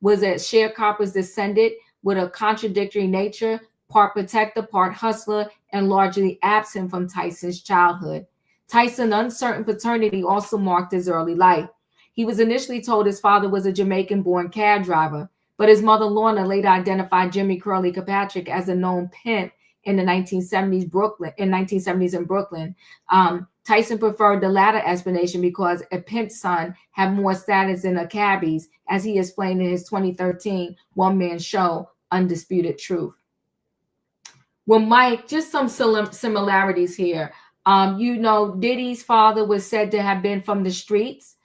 was a sharecropper's descendant with a contradictory nature, part protector, part hustler, and largely absent from Tyson's childhood. Tyson's uncertain paternity also marked his early life. He was initially told his father was a Jamaican-born cab driver, but his mother Lorna later identified Jimmy Curley Kirkpatrick as a known pimp in the 1970s in Brooklyn. Tyson preferred the latter explanation because a pimp's son had more status than a cabbie's, as he explained in his 2013 one-man show, Undisputed Truth. Well, Mike, just some similarities here. Diddy's father was said to have been from the streets.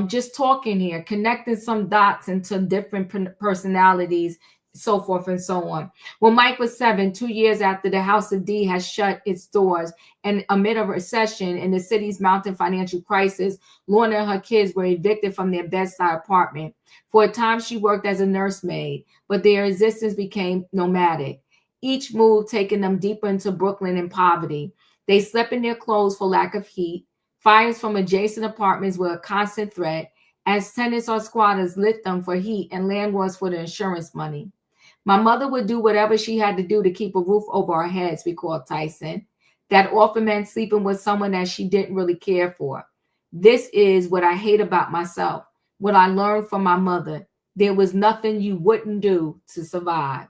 Just talking here, connecting some dots into different personalities, so forth and so on. When Mike was 7, 2 years after the House of D had shut its doors, and amid a recession in the city's mounting financial crisis, Lorna and her kids were evicted from their bedside apartment. For a time, she worked as a nursemaid, but their existence became nomadic, each move taking them deeper into Brooklyn in poverty. They slept in their clothes for lack of heat. Fires from adjacent apartments were a constant threat, as tenants or squatters lit them for heat and landlords for the insurance money. My mother would do whatever she had to do to keep a roof over our heads, recalled Tyson. That often meant sleeping with someone that she didn't really care for. This is what I hate about myself, what I learned from my mother. There was nothing you wouldn't do to survive.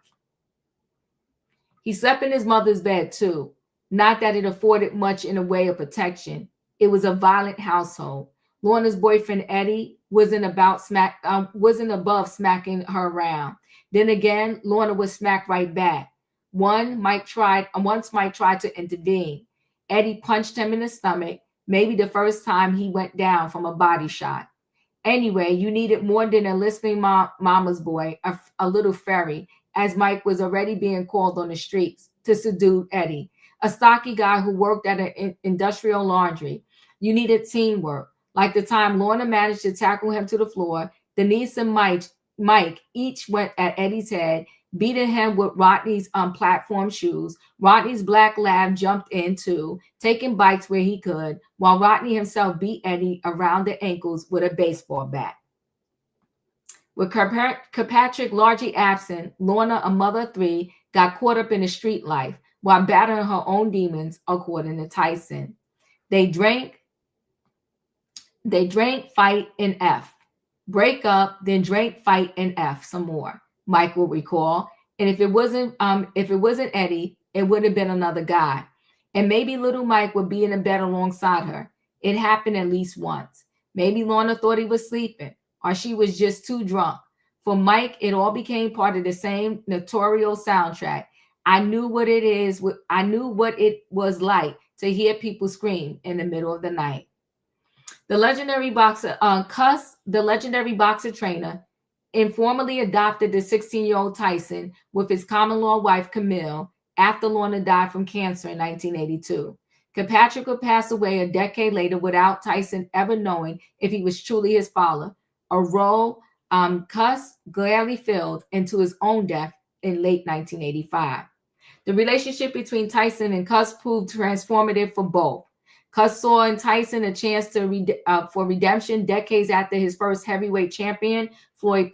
He slept in his mother's bed too. Not that it afforded much in the way of protection. It was a violent household. Lorna's boyfriend Eddie wasn't above smacking her around. Then again, Lorna would smack right back. Once Mike tried to intervene. Eddie punched him in the stomach, maybe the first time he went down from a body shot. Anyway, you needed more than a lisping mama's boy, a little fairy, as Mike was already being called on the streets, to subdue Eddie, a stocky guy who worked at an industrial laundry. You needed teamwork. Like the time Lorna managed to tackle him to the floor, Denise and Mike each went at Eddie's head, beating him with Rodney's platform shoes. Rodney's black lab jumped in too, taking bites where he could, while Rodney himself beat Eddie around the ankles with a baseball bat. With Kirkpatrick largely absent, Lorna, a mother of 3, got caught up in the street life while battling her own demons, according to Tyson. They drank, fight, and F. Break up, then drink, fight, and F some more, Mike will recall. And if it wasn't Eddie, it would have been another guy. And maybe little Mike would be in a bed alongside her. It happened at least once. Maybe Lorna thought he was sleeping, or she was just too drunk. For Mike, it all became part of the same notorious soundtrack. I knew what it was like to hear people scream in the middle of the night. The legendary boxer Cuss, the legendary boxer trainer, informally adopted the 16-year-old Tyson with his common law wife Camille after Lorna died from cancer in 1982. Kirkpatrick would pass away a decade later without Tyson ever knowing if he was truly his father, a role Cuss gladly filled into his own death in late 1985. The relationship between Tyson and Cuss proved transformative for both. Cuss saw in Tyson a chance for redemption decades after his first heavyweight champion, Floyd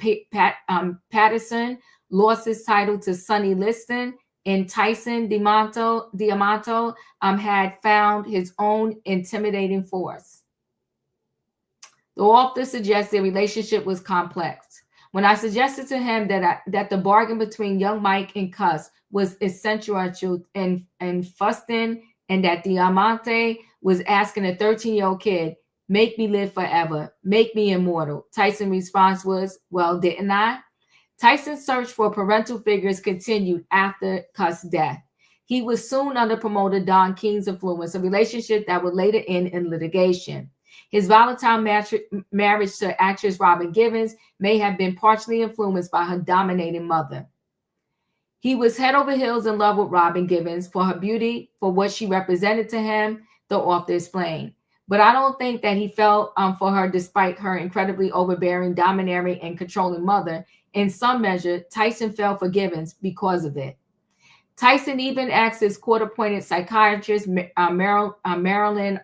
Patterson, lost his title to Sonny Liston, and Tyson Diamante had found his own intimidating force. The author suggests their relationship was complex. When I suggested to him that the bargain between young Mike and Cuss was essential and Fustin, and that Diamante was asking a 13-year-old kid, make me live forever, make me immortal. Tyson's response was, well, didn't I? Tyson's search for parental figures continued after Cuss' death. He was soon under promoter Don King's influence, a relationship that would later end in litigation. His volatile marriage to actress Robin Givens may have been partially influenced by her dominating mother. He was head over heels in love with Robin Givens for her beauty, for what she represented to him, the author explained. But I don't think that he fell for her despite her incredibly overbearing, domineering, and controlling mother. In some measure, Tyson fell for Givens because of it. Tyson even asked his court-appointed psychiatrist, Marilyn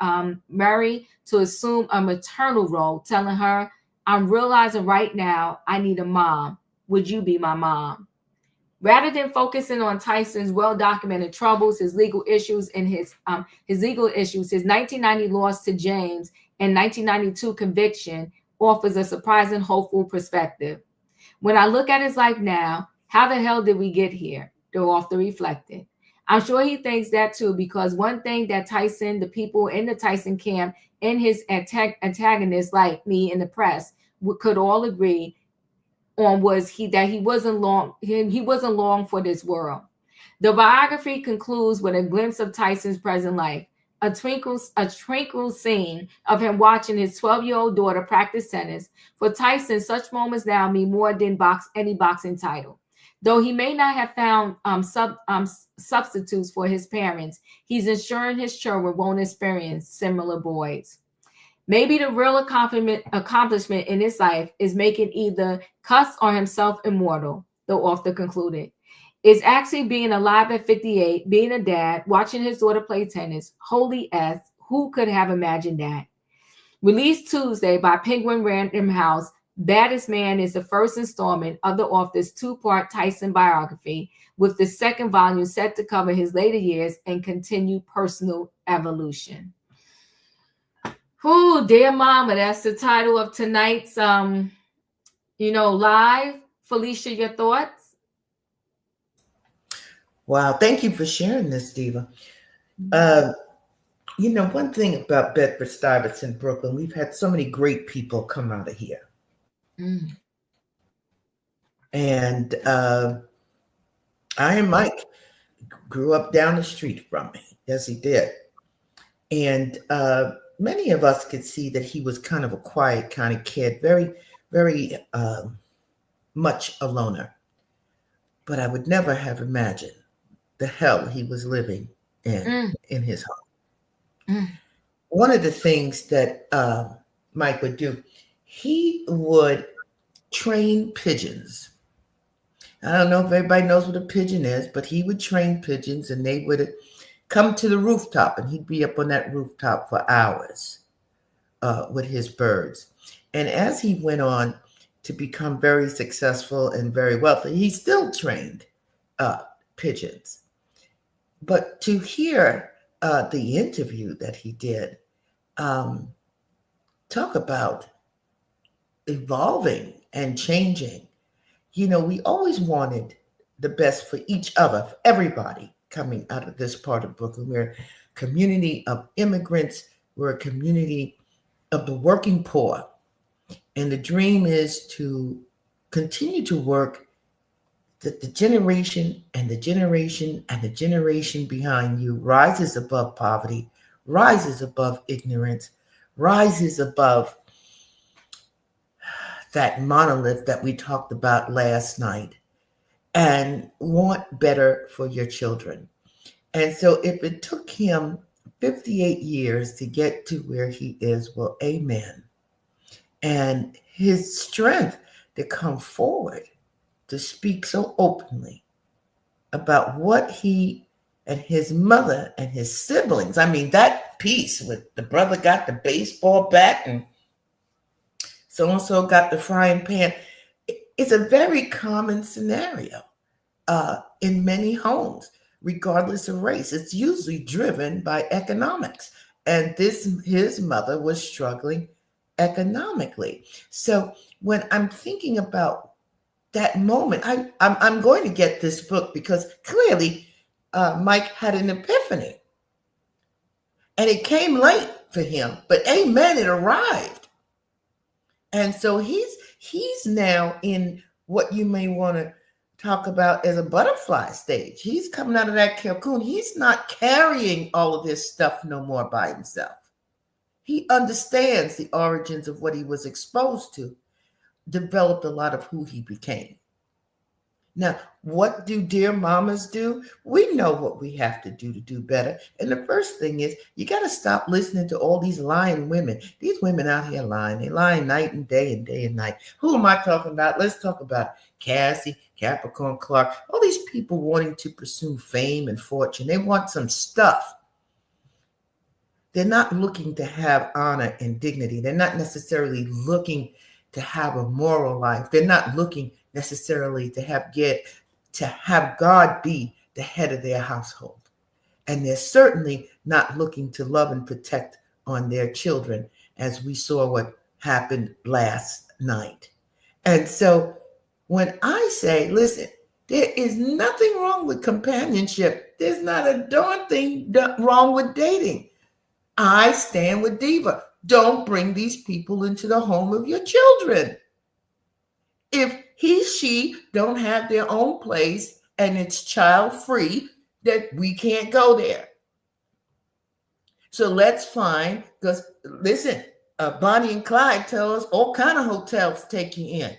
Murray, to assume a maternal role, telling her, "I'm realizing right now I need a mom. Would you be my mom?" Rather than focusing on Tyson's well-documented troubles, his legal issues, his 1990 loss to James and 1992 conviction offers a surprising, hopeful perspective. When I look at his life now, how the hell did we get here? The author reflected. I'm sure he thinks that too, because one thing that Tyson, the people in the Tyson camp, and his antagonists like me in the press could all agree on was he wasn't long for this world. The biography concludes with a glimpse of Tyson's present life, a twinkle scene of him watching his 12-year-old daughter practice tennis. For Tyson, such moments now mean more than any boxing title. Though he may not have found substitutes for his parents, he's ensuring his children won't experience similar voids. Maybe the real accomplishment in his life is making either Cuss or himself immortal, the author concluded. It's actually being alive at 58, being a dad, watching his daughter play tennis. Holy S, who could have imagined that? Released Tuesday by Penguin Random House, Baddest Man is the first installment of the author's two-part Tyson biography, with the second volume set to cover his later years and continue personal evolution. Oh, dear mama, that's the title of tonight's live. Felicia, your thoughts? Wow, thank you for sharing this, Diva. One thing about Bedford-Stuyvesant, Brooklyn, we've had so many great people come out of here. And Iron Mike grew up down the street from me. Yes, he did. And many of us could see that he was kind of a quiet kind of kid, very, very much a loner. But I would never have imagined the hell he was living in his home. One of the things that Mike would do, he would train pigeons. I don't know if everybody knows what a pigeon is, but he would train pigeons and they would come to the rooftop and he'd be up on that rooftop for hours with his birds. And as he went on to become very successful and very wealthy, he still trained pigeons. But to hear the interview that he did, talk about evolving and changing. We always wanted the best for each other, for everybody coming out of this part of Brooklyn. We're a community of immigrants. We're a community of the working poor. And the dream is to continue to work that the generation and the generation and the generation behind you rises above poverty, rises above ignorance, rises above that monolith that we talked about last night, and want better for your children. And so if it took him 58 years to get to where he is, well, amen. And his strength to come forward to speak so openly about what he and his mother and his siblings, I mean, that piece with the brother got the baseball bat and so-and-so got the frying pan. It's a very common scenario in many homes, regardless of race. It's usually driven by economics. And his mother was struggling economically. So when I'm thinking about that moment, I'm going to get this book because clearly Mike had an epiphany. And it came late for him, but amen, it arrived. And so he's now in what you may want to talk about as a butterfly stage. He's coming out of that cocoon. He's not carrying all of this stuff no more by himself. He understands the origins of what he was exposed to, developed a lot of who he became. Now, what do dear mamas do? We know what we have to do better. And the first thing is you got to stop listening to all these lying women. These women out here lying. They lying night and day and night. Who am I talking about? Let's talk about Cassie, Capricorn Clark, all these people wanting to pursue fame and fortune. They want some stuff. They're not looking to have honor and dignity. They're not necessarily looking to have a moral life. They're not looking necessarily to have God be the head of their household. And they're certainly not looking to love and protect on their children, as we saw what happened last night. And so when I say, listen, there is nothing wrong with companionship. There's not a darn thing wrong with dating. I stand with Diva. Don't bring these people into the home of your children. If she don't have their own place and it's child free, that we can't go there. So let's find, because listen, Bonnie and Clyde tell us all kind of hotels take you in.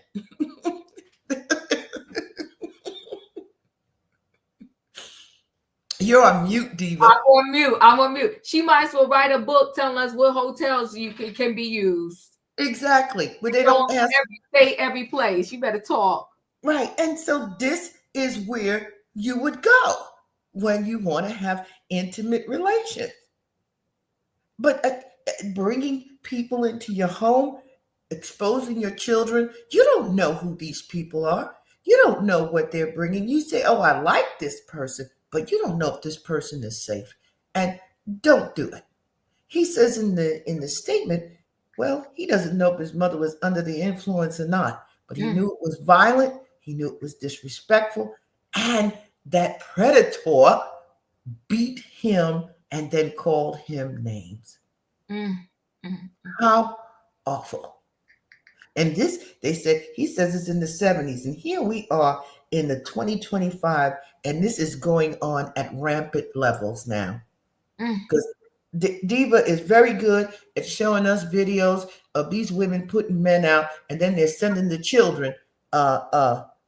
You're on mute, Diva. I'm on mute. She might as well write a book telling us what hotels can be used. Exactly. But they don't ask every state, every place. You better talk. Right. And so this is where you would go when you want to have intimate relations. But bringing people into your home, exposing your children, you don't know who these people are. You don't know what they're bringing. You say, oh, I like this person, but you don't know if this person is safe. And don't do it. He says in the statement, well, he doesn't know if his mother was under the influence or not, but he knew it was violent. He knew it was disrespectful. And that predator beat him and then called him names. How awful. And this, they said, he says it's in the 70s. And here we are in the 2025, and this is going on at rampant levels now. Because Diva is very good at showing us videos of these women putting men out, and then they're sending the children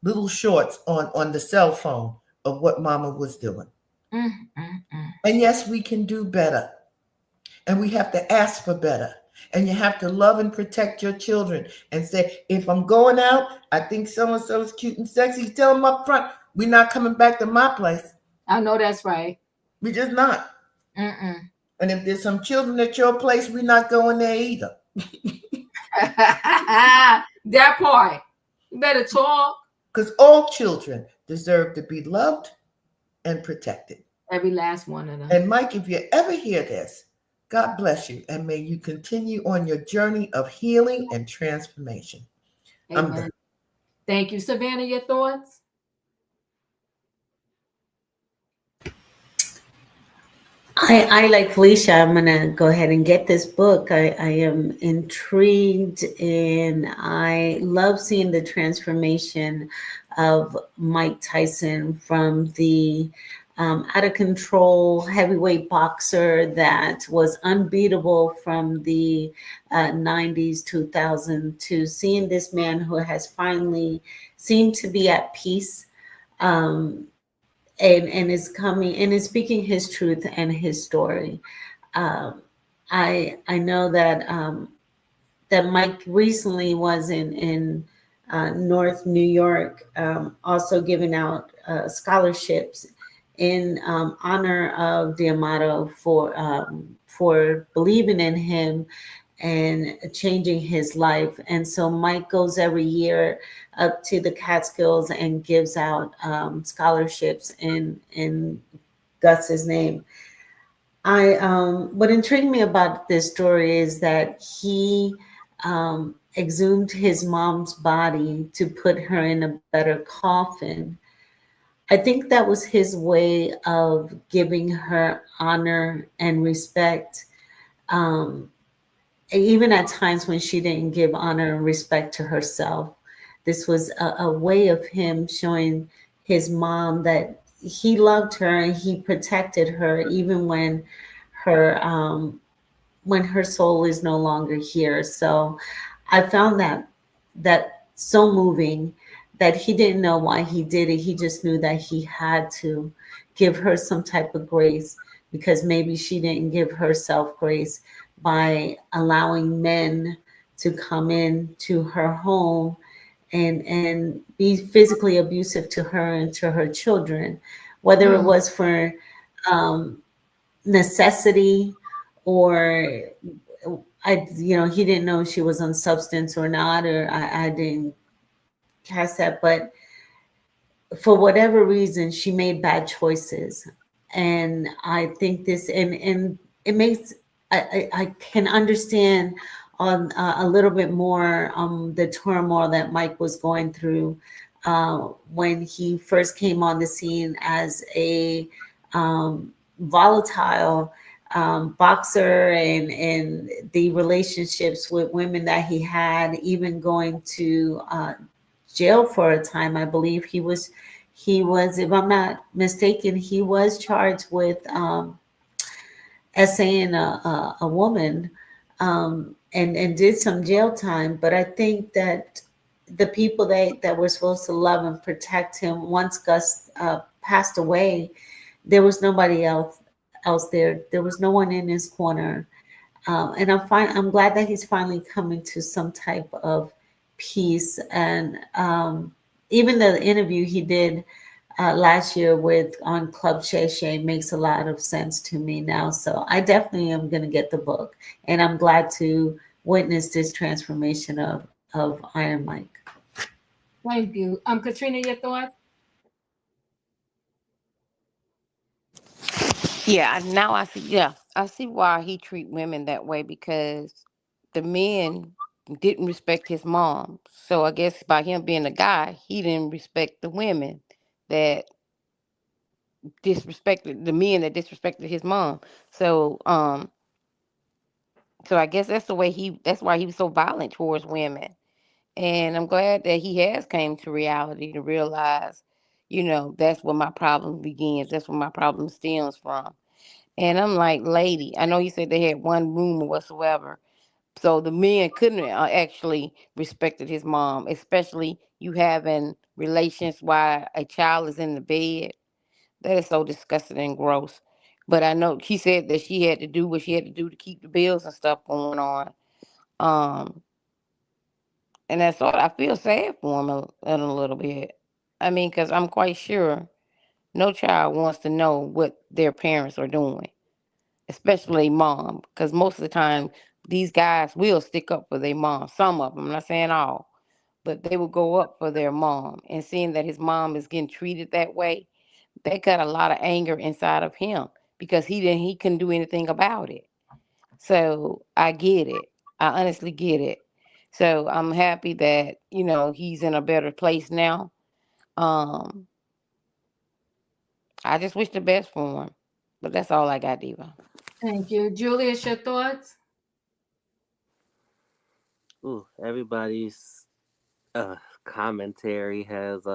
little shorts on the cell phone of what mama was doing. And yes, we can do better. And we have to ask for better. And you have to love and protect your children and say, if I'm going out, I think so-and-so is cute and sexy, tell them up front, we're not coming back to my place. I know that's right. We're just not. And if there's some children at your place, we're not going there either. That part. You better talk. Because all children deserve to be loved and protected. Every last one of them. And Mike, if you ever hear this, God bless you, and may you continue on your journey of healing and transformation. Amen. Thank you. Savannah, your thoughts? I like Felicia, I'm going to go ahead and get this book. I am intrigued, and I love seeing the transformation of Mike Tyson from the out of control heavyweight boxer that was unbeatable from the 90s, 2000, to seeing this man who has finally seemed to be at peace, and is coming and is speaking his truth and his story. I know that that Mike recently was in North New York, also giving out scholarships in honor of D'Amato for believing in him and changing his life. And so Mike goes every year up to the Catskills and gives out scholarships in Gus's name. What intrigued me about this story is that he exhumed his mom's body to put her in a better coffin. I think that was his way of giving her honor and respect, even at times when she didn't give honor and respect to herself. This was a way of him showing his mom that he loved her and he protected her, even when her soul is no longer here. So I found that so moving, that he didn't know why he did it. He just knew that he had to give her some type of grace because maybe she didn't give herself grace by allowing men to come in to her home and be physically abusive to her and to her children, whether it was for um, necessity or he didn't know she was on substance or not, or I didn't catch that, but for whatever reason, she made bad choices. And I think this, and it makes, I can understand on a little bit more the turmoil that Mike was going through when he first came on the scene as a volatile boxer, and the relationships with women that he had, even going to jail for a time. I believe he was, if I'm not mistaken, he was charged with essaying a woman, and did some jail time. But I think that the people that were supposed to love and protect him, once Gus passed away, there was nobody else there. There was no one in his corner. And I'm glad that he's finally coming to some type of peace. And even the interview he did last year with on Club Shay Shay makes a lot of sense to me now. So I definitely am going to get the book, and I'm glad to witness this transformation of Iron Mike. Thank you. Katrina, your thoughts? Yeah, now I see. Yeah, I see why he treat women that way, because the men didn't respect his mom. So I guess by him being a guy, he didn't respect the women that disrespected the men that disrespected his mom. So so I guess that's the way that's why he was so violent towards women. And I'm glad that he has came to reality to realize, that's where my problem begins. That's where my problem stems from. And I'm like, lady, I know you said they had one room or whatsoever. So the men couldn't actually respected his mom, especially you having relations while a child is in the bed. That is so disgusting and gross. But I know he said that she had to do what she had to do to keep the bills and stuff going on. Um, and that's all. I feel sad for him a little bit. I mean, because I'm quite sure no child wants to know what their parents are doing, especially mom, because most of the time these guys will stick up for their mom. Some of them, I'm not saying all, but they will go up for their mom. And seeing that his mom is getting treated that way, they got a lot of anger inside of him because he couldn't do anything about it. So I get it. I honestly get it. So I'm happy that he's in a better place now. Um, I just wish the best for him. But that's all I got, Diva. Thank you. Julius, your thoughts? Ooh, everybody's commentary has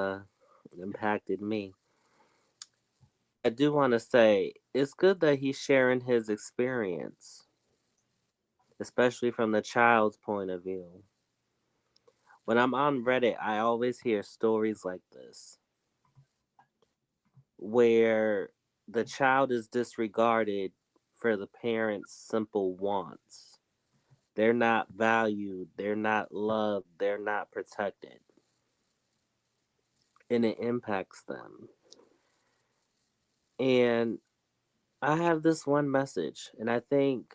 impacted me. I do want to say it's good that he's sharing his experience, especially from the child's point of view. When I'm on Reddit, I always hear stories like this where the child is disregarded for the parents' simple wants. They're not valued, they're not loved, they're not protected. And it impacts them. And I have this one message, and I think,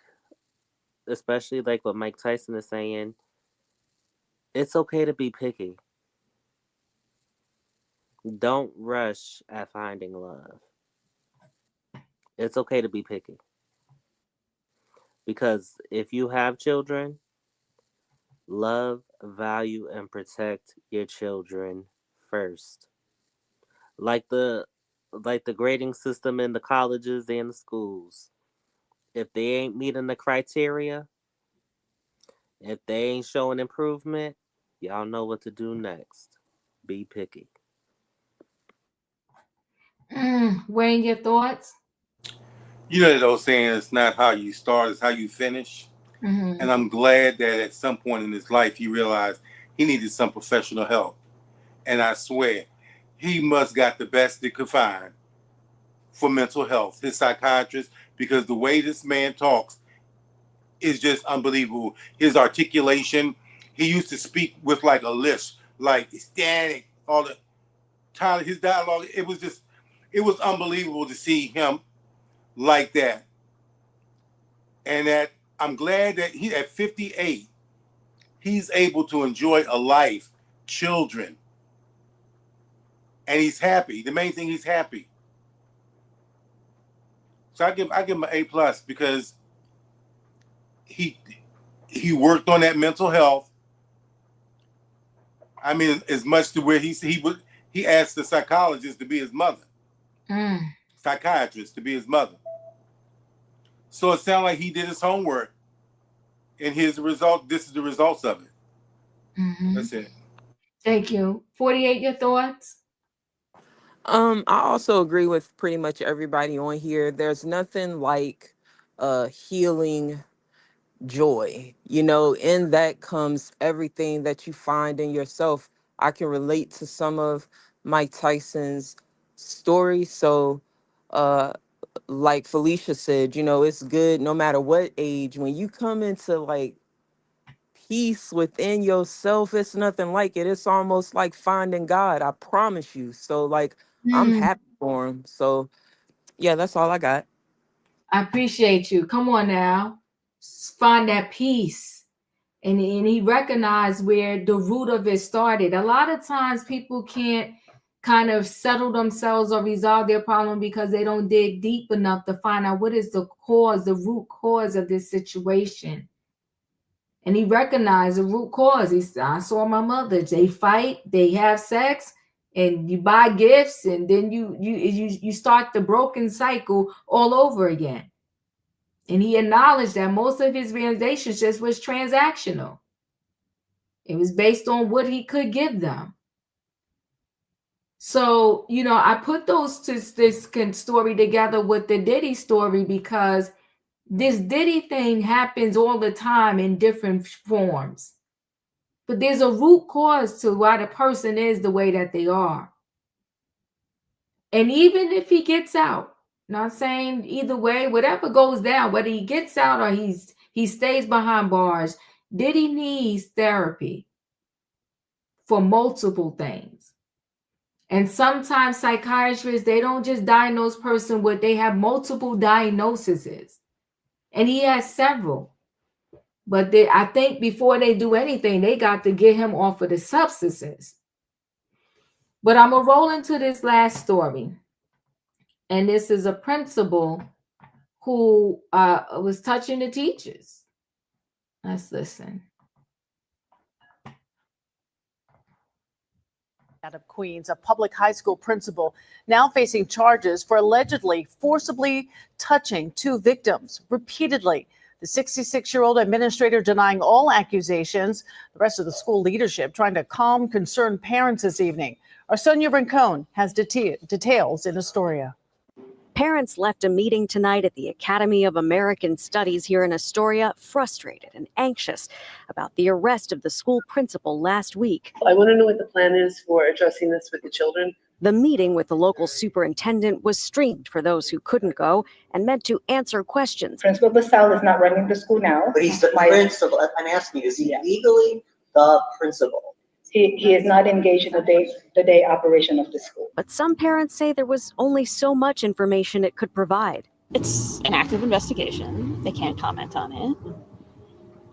especially like what Mike Tyson is saying, it's okay to be picky. Don't rush at finding love. It's okay to be picky. Because if you have children, love, value, and protect your children first. Like the grading system in the colleges and the schools. If they ain't meeting the criteria, if they ain't showing improvement, y'all know what to do next. Be picky. Wayne, your thoughts? You know that old saying, it's not how you start, it's how you finish. Mm-hmm. And I'm glad that at some point in his life he realized he needed some professional help. And I swear, he must got the best they could find for mental health, his psychiatrist, because the way this man talks is just unbelievable. His articulation, he used to speak with like a lisp, like static, all the time. His dialogue, it was unbelievable to see him like that. And that I'm glad that he at 58, he's able to enjoy a life, children, and he's happy. The main thing, he's happy. So I give him an A+ because he worked on that mental health. I mean, as much to where he asked the psychologist to be his mother, psychiatrist to be his mother. So it sounds like he did his homework, and this is the results of it. That's it. Thank you. 48, your thoughts? I also agree with pretty much everybody on here. There's nothing like healing joy. You know, in that comes everything that you find in yourself. I can relate to some of Mike Tyson's story. So like Felicia said, you know, it's good no matter what age. When you come into like peace within yourself, it's nothing like it. It's almost like finding God, I promise you. So like I'm happy for him. So yeah, that's all I got. I appreciate you. Come on now. Find that peace. And he recognized where the root of it started. A lot of times people can't kind of settle themselves or resolve their problem because they don't dig deep enough to find out what is the cause, the root cause of this situation. And he recognized the root cause. He said, I saw my mother. They fight, they have sex, and you buy gifts, and then you start the broken cycle all over again. And he acknowledged that most of his relationships was transactional. It was based on what he could give them. So, you know, I put this story together with the Diddy story because this Diddy thing happens all the time in different forms. But there's a root cause to why the person is the way that they are. And even if he gets out, not saying either way, whatever goes down, whether he gets out or he stays behind bars, Diddy needs therapy for multiple things. And sometimes psychiatrists, they don't just diagnose person with, they have multiple diagnoses. And he has several. But I think before they do anything, they got to get him off of the substances. But I'm going to roll into this last story. And this is a principal who was touching the teachers. Let's listen. Out of Queens, a public high school principal now facing charges for allegedly forcibly touching two victims repeatedly. The 66-year-old administrator denying all accusations. The rest of the school leadership trying to calm concerned parents this evening. Our Sonia Rincon has details in Astoria. Parents left a meeting tonight at the Academy of American Studies here in Astoria, frustrated and anxious about the arrest of the school principal last week. I want to know what the plan is for addressing this with the children. The meeting with the local superintendent was streamed for those who couldn't go and meant to answer questions. Principal Basel is not running the school now. But he's the principal. I'm asking you, is he legally the principal? He is not engaged in the day operation of the school. But some parents say there was only so much information it could provide. It's an active investigation. They can't comment on it.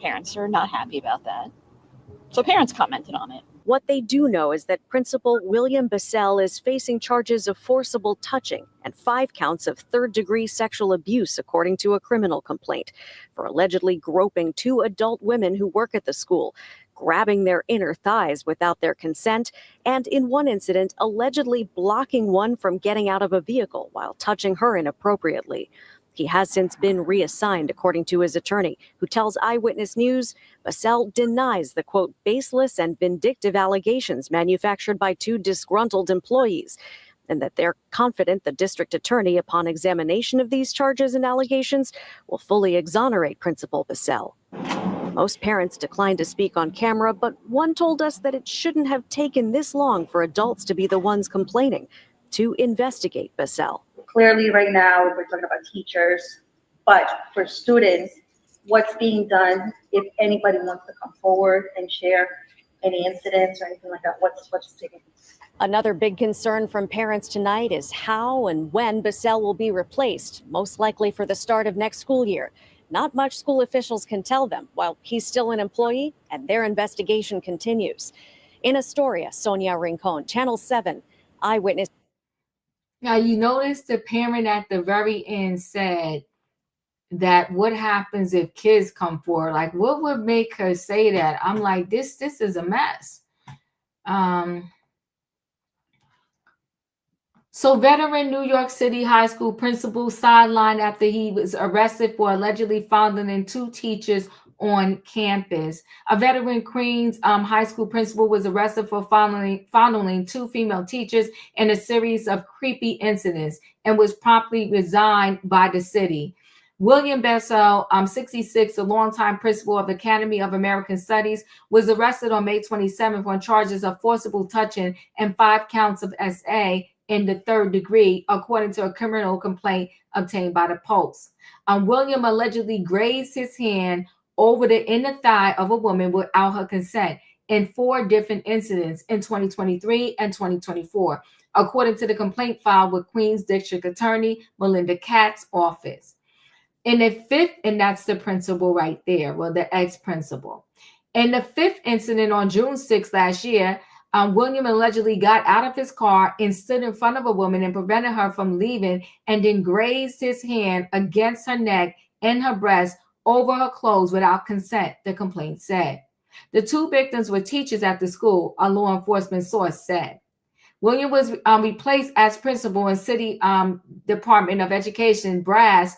Parents are not happy about that. So parents commented on it. What they do know is that Principal William Basel is facing charges of forcible touching and 5 counts of third-degree sexual abuse, according to a criminal complaint, for allegedly groping 2 adult women who work at the school, grabbing their inner thighs without their consent, and in one incident, allegedly blocking one from getting out of a vehicle while touching her inappropriately. He has since been reassigned, according to his attorney, who tells Eyewitness News Basel denies the, quote, baseless and vindictive allegations manufactured by 2 disgruntled employees, and that they're confident the district attorney, upon examination of these charges and allegations, will fully exonerate Principal Basel. Most parents declined to speak on camera, but one told us that it shouldn't have taken this long for adults to be the ones complaining to investigate Bissell. Clearly, right now, we're talking about teachers, but for students, what's being done, if anybody wants to come forward and share any incidents or anything like that, what's taking place? Another big concern from parents tonight is how and when Bissell will be replaced, most likely for the start of next school year. Not much school officials can tell them while he's still an employee and their investigation continues. In Astoria, Sonia Rincon, Channel 7, Eyewitness. Now, you notice the parent at the very end said that what happens if kids come forward? Like, what would make her say that? I'm like, this is a mess. So veteran New York City high school principal sidelined after he was arrested for allegedly fondling 2 teachers on campus. A veteran Queens high school principal was arrested for fondling 2 female teachers in a series of creepy incidents and was promptly resigned by the city. William Bessel, 66, a longtime principal of the Academy of American Studies, was arrested on May 27th on charges of forcible touching and 5 counts of SA in the 3rd degree, according to a criminal complaint obtained by the Post. William allegedly grazed his hand over the inner thigh of a woman without her consent in 4 different incidents in 2023 and 2024, according to the complaint filed with Queens District Attorney Melinda Katz's office. In the 5th, and that's the principal right there, well, the ex-principal. In the 5th incident on June 6th last year, William allegedly got out of his car and stood in front of a woman and prevented her from leaving, and then grazed his hand against her neck and her breast over her clothes without consent, the complaint said. The 2 victims were teachers at the school, a law enforcement source said. William was replaced as principal in City Department of Education brass,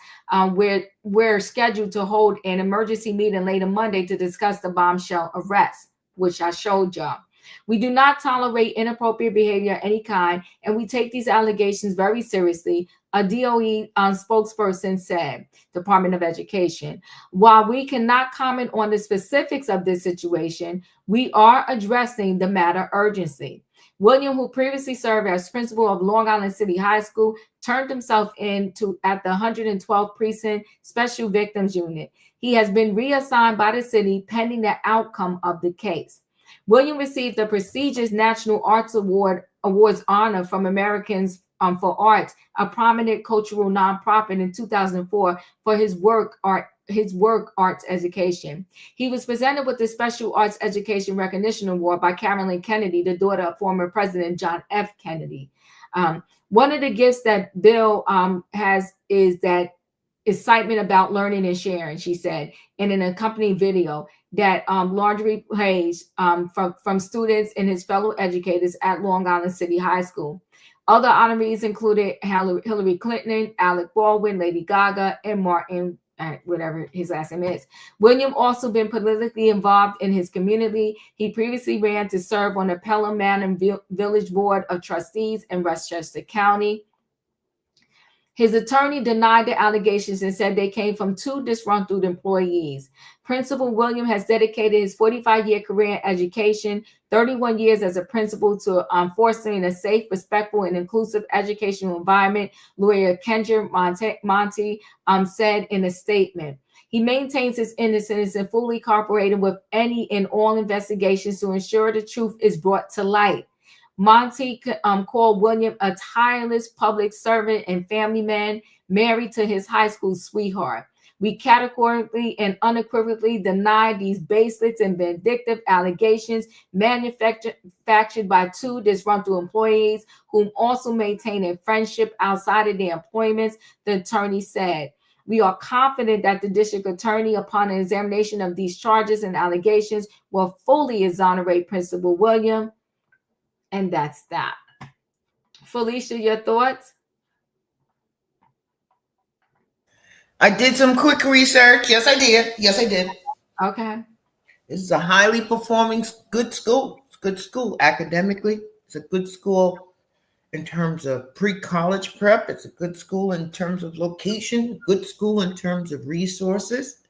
where we're scheduled to hold an emergency meeting later Monday to discuss the bombshell arrest, which I showed y'all. We do not tolerate inappropriate behavior of any kind, and we take these allegations very seriously, a DOE spokesperson said, Department of Education. While we cannot comment on the specifics of this situation, we are addressing the matter urgently. William, who previously served as principal of Long Island City High School, turned himself in at the 112th Precinct Special Victims Unit. He has been reassigned by the city pending the outcome of the case. William received the prestigious National Arts Awards honor from Americans for Arts, a prominent cultural nonprofit, in 2004 for his work arts education. He was presented with the Special Arts Education Recognition Award by Carolyn Kennedy, the daughter of former President John F. Kennedy. One of the gifts that Bill has is that excitement about learning and sharing, she said, in an accompanying video that Laundry plays from students and his fellow educators at Long Island City High School. Other honorees included Hillary Clinton, Alec Baldwin, Lady Gaga, and Martin, whatever his last name is. William also been politically involved in his community. He previously ran to serve on the Pelham Manor Village Board of Trustees in Westchester County. His attorney denied the allegations and said they came from 2 disgruntled employees. Principal William has dedicated his 45-year career in education, 31 years as a principal, to fostering a safe, respectful, and inclusive educational environment, lawyer Kendra Monty said in a statement. He maintains his innocence and fully cooperated with any and all investigations to ensure the truth is brought to light. Monty called William a tireless public servant and family man married to his high school sweetheart. We categorically and unequivocally deny these baseless and vindictive allegations manufactured by 2 disgruntled employees whom also maintain a friendship outside of their employments, the attorney said. We are confident that the district attorney, upon an examination of these charges and allegations, will fully exonerate Principal William. And that's that. Felicia, your thoughts? I did some quick research. Yes, I did. Okay. This is a highly performing, good school. It's a good school academically. It's a good school in terms of pre-college prep. It's a good school in terms of location. Good school in terms of resources.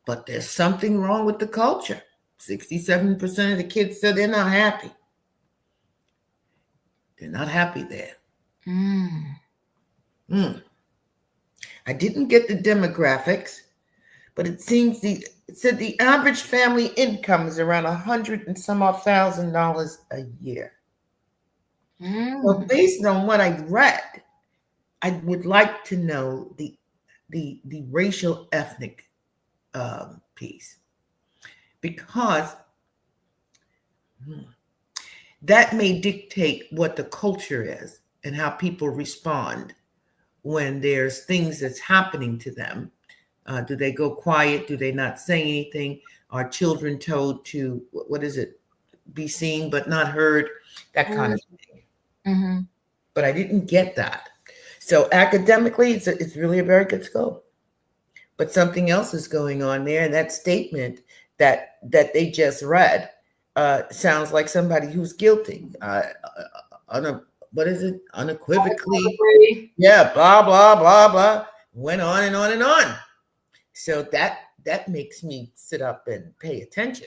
but there's something wrong with the culture. 67% of the kids said they're not happy. They're not happy there. I didn't get the demographics, but it seems it said the average family income is around $100 and some odd $1,000 a year. So based on what I read, I would like to know the racial ethnic piece, because that may dictate what the culture is and how people respond when there's things that's happening to them. Do they go quiet? Do they not say anything? Are children told to, what is it, be seen but not heard? That kind of thing. But I didn't get that. So academically, it's really a very good school. But something else is going on there. And that statement that they just read sounds like somebody who's guilty. What is it? Unequivocally. Yeah, blah, blah, blah, blah. Went on and on and on. So that makes me sit up and pay attention.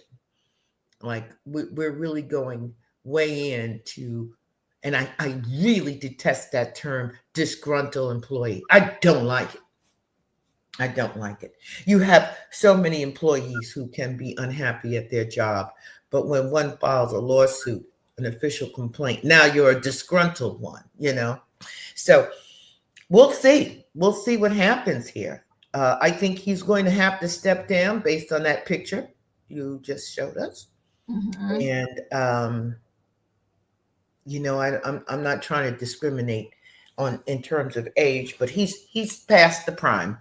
Like we're really going way into, and I really detest that term, disgruntled employee. I don't like it. I don't like it. You have so many employees who can be unhappy at their job, but when one files a lawsuit, an official complaint, now you're a disgruntled one, So we'll see. We'll see what happens here. I think he's going to have to step down based on that picture you just showed us. And I'm not trying to discriminate in terms of age, but he's past the prime,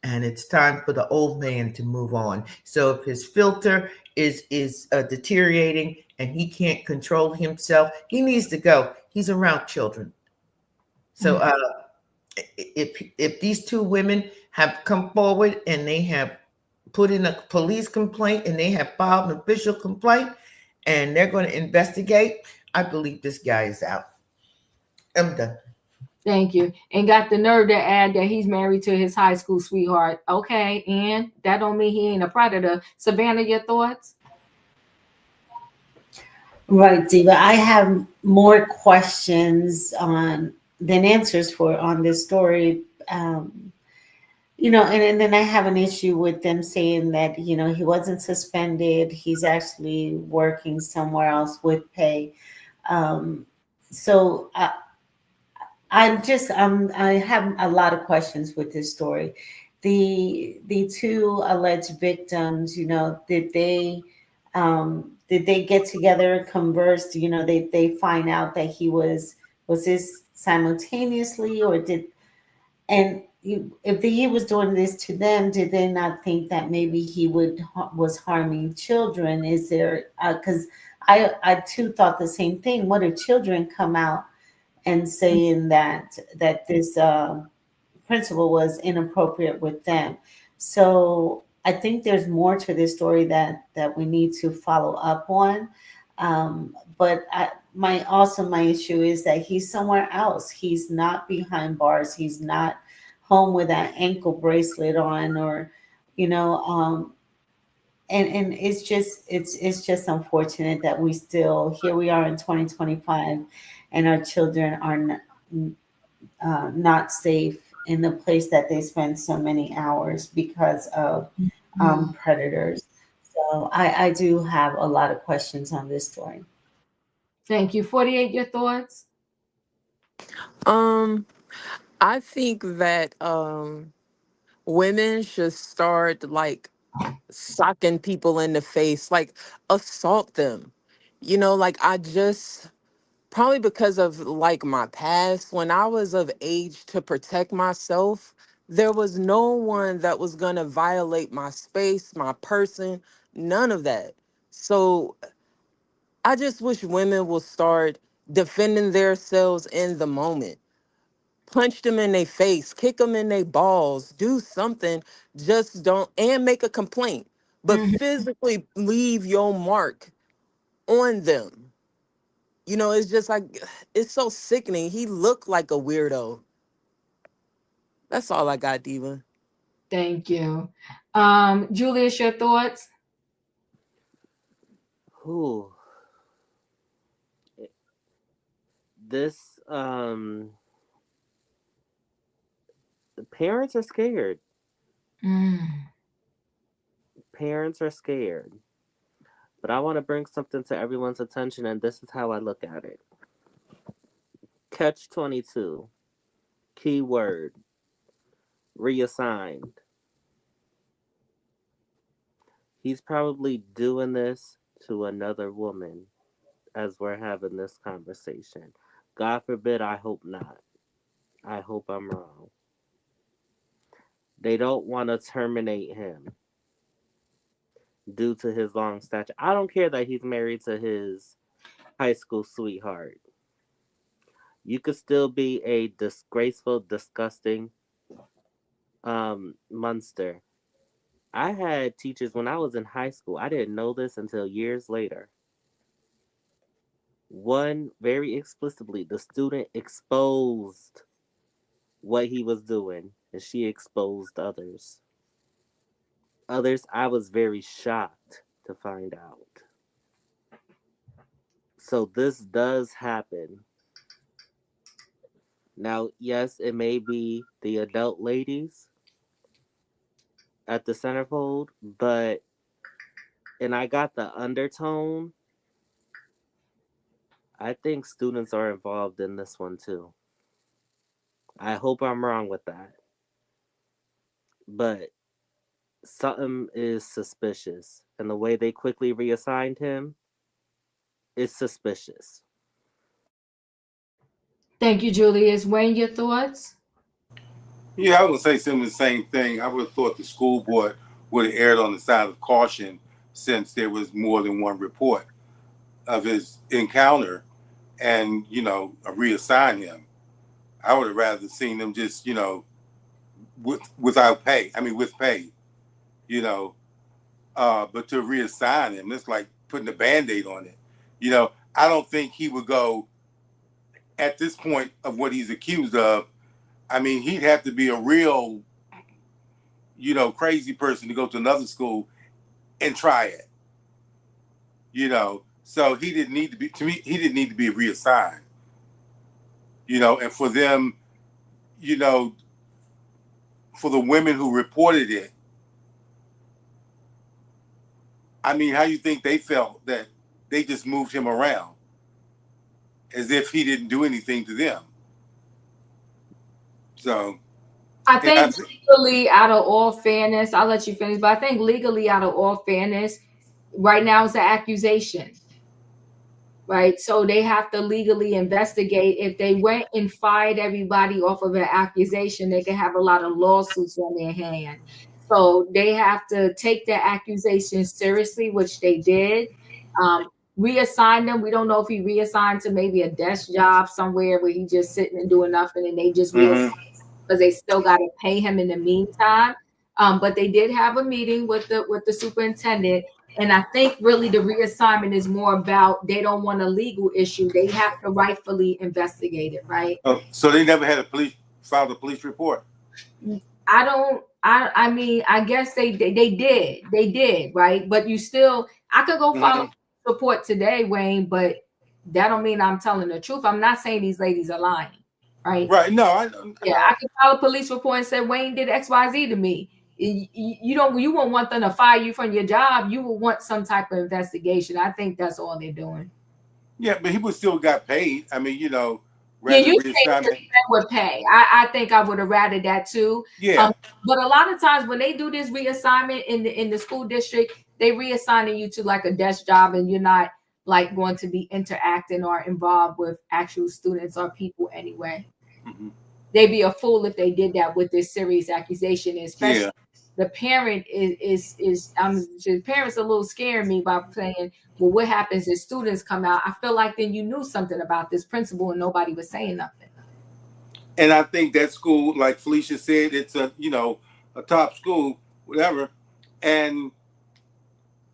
and it's time for the old man to move on. So if his filter is deteriorating and he can't control himself, he needs to go. He's around children. So if these two women have come forward and they have put in a police complaint and they have filed an official complaint and they're going to investigate, I believe this guy is out. I'm done. Thank you. And got the nerve to add that he's married to his high school sweetheart. Okay, and that don't mean he ain't a predator. Savannah, your thoughts? Right, Diva. I have more questions than answers on this story. And then I have an issue with them saying that, he wasn't suspended. He's actually working somewhere else with pay. So I have a lot of questions with this story. The two alleged victims, did they get together, converse? They find out that was this simultaneously, or if he was doing this to them, did they not think that maybe he was harming children? Is there, because I too thought the same thing. What if children come out and saying that this principal was inappropriate with them? So I think there's more to this story that we need to follow up on. But my issue is that he's somewhere else. He's not behind bars. He's not home with that ankle bracelet on, or and it's just unfortunate that here we are in 2025, and our children are not safe in the place that they spend so many hours because of predators. So I do have a lot of questions on this story. Thank you. 48, your thoughts? I think that women should start like socking people in the face, like assault them. I just, probably because of like my past, when I was of age to protect myself, there was no one that was going to violate my space, my person, none of that. So I just wish women will start defending themselves in the moment. Punch them in their face, kick them in their balls, do something. Just don't, and make a complaint, but physically leave your mark on them. It's just like, it's so sickening. He looked like a weirdo. That's all I got, Diva. Thank you. Julius, your thoughts? Whew. This the parents are scared. Parents are scared. But I want to bring something to everyone's attention, and this is how I look at it. Catch 22. Keyword. Reassigned. He's probably doing this to another woman as we're having this conversation. God forbid, I hope not. I hope I'm wrong. They don't want to terminate him due to his long stature. I don't care that he's married to his high school sweetheart. You could still be a disgraceful, disgusting monster. I had teachers when I was in high school. I didn't know this until years later. One, very explicitly, the student exposed what he was doing, and she exposed others. Others, I was very shocked to find out. So this does happen. Now, yes, it may be the adult ladies at the centerfold, but, and I got the undertone, I think students are involved in this one too. I hope I'm wrong with that. But something is suspicious. And the way they quickly reassigned him is suspicious. Thank you, Julius. Wayne, your thoughts? Yeah, I would say some of the same thing. I would have thought the school board would have erred on the side of caution since there was more than one report of his encounter and, reassign him. I would have rather seen them just, without pay. I mean, with pay, but to reassign him, it's like putting a Band-Aid on it. I don't think he would go at this point of what he's accused of. I mean, he'd have to be a real, crazy person to go to another school and try it. So he didn't need to be, to me, he didn't need to be reassigned. And for them, for the women who reported it, I mean, how you think they felt that they just moved him around as if he didn't do anything to them? So I think legally, out of all fairness, I'll let you finish, but I think legally, out of all fairness, right now it's an accusation, right? So they have to legally investigate. If they went and fired everybody off of an accusation, they could have a lot of lawsuits on their hand. So they have to take their accusations seriously, which they did. Reassign them. We don't know if he reassigned to maybe a desk job somewhere where he's just sitting and doing nothing, and they just reassigned because they still got to pay him in the meantime. But they did have a meeting with the superintendent, and I think really the reassignment is more about they don't want a legal issue. They have to rightfully investigate it, right? Oh, so they never had filed a police report? I mean, I guess they did, right? But you still, I could go file a report today, Wayne, but that don't mean I'm telling the truth. I'm not saying these ladies are lying, right? Right. No, I could file a police report and say Wayne did XYZ to me. You won't want them to fire you from your job. You will want some type of investigation. I think that's all they're doing. Yeah, but he would still got paid. I mean, Yeah, you would pay. I think I would have rather that too. Yeah. But a lot of times when they do this reassignment in the school district, they reassigning you to like a desk job, and you're not like going to be interacting or involved with actual students or people anyway. Mm-hmm. They'd be a fool if they did that with this serious accusation, especially the parent the parents a little scaring me by saying, well, what happens if students come out? I feel like then you knew something about this principal and nobody was saying nothing. And I think that school, like Felicia said, it's a top school, whatever. And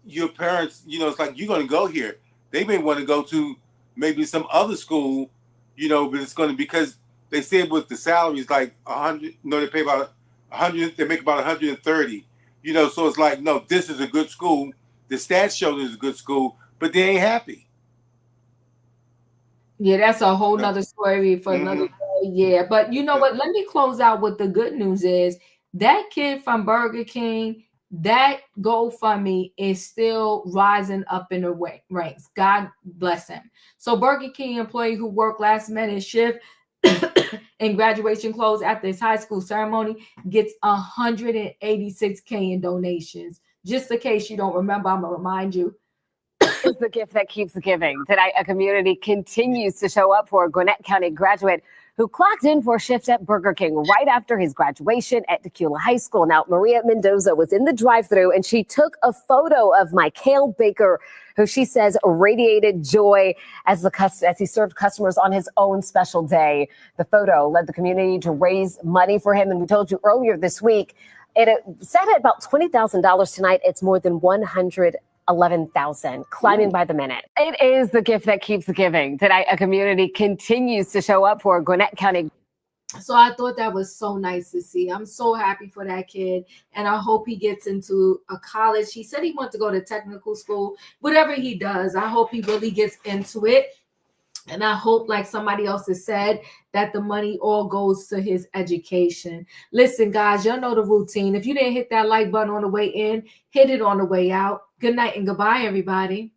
your parents, it's like, you're going to go here. They may want to go to maybe some other school, but it's going to, because they said with the salaries like they pay about 100. They make about 130. You know, so it's like, no, this is a good school. The stats show this is a good school, but they ain't happy. Yeah, that's a whole nother story for another day. Yeah, but you know what? Let me close out with the good news is that kid from Burger King, that GoFundMe is still rising up in the ranks. God bless him. So Burger King employee who worked last minute shift in graduation clothes after his high school ceremony gets $186K in donations. Just in case you don't remember, I'm gonna remind you. Is the gift that keeps giving. Tonight, a community continues to show up for a Gwinnett County graduate who clocked in for a shift at Burger King right after his graduation at Tequila High School. Now, Maria Mendoza was in the drive-thru and she took a photo of Michael Baker, who she says radiated joy as he served customers on his own special day. The photo led the community to raise money for him, and we told you earlier this week, it sat at about $20,000 tonight. It's more than 111,000, climbing by the minute. It is the gift that keeps giving. Tonight, a community continues to show up for Gwinnett County. So I thought that was so nice to see. I'm so happy for that kid, and I hope he gets into a college. He said he wants to go to technical school. Whatever he does, I hope he really gets into it. And I hope, like somebody else has said, that the money all goes to his education. Listen, guys, y'all know the routine. If you didn't hit that like button on the way in, hit it on the way out. Good night and goodbye, everybody.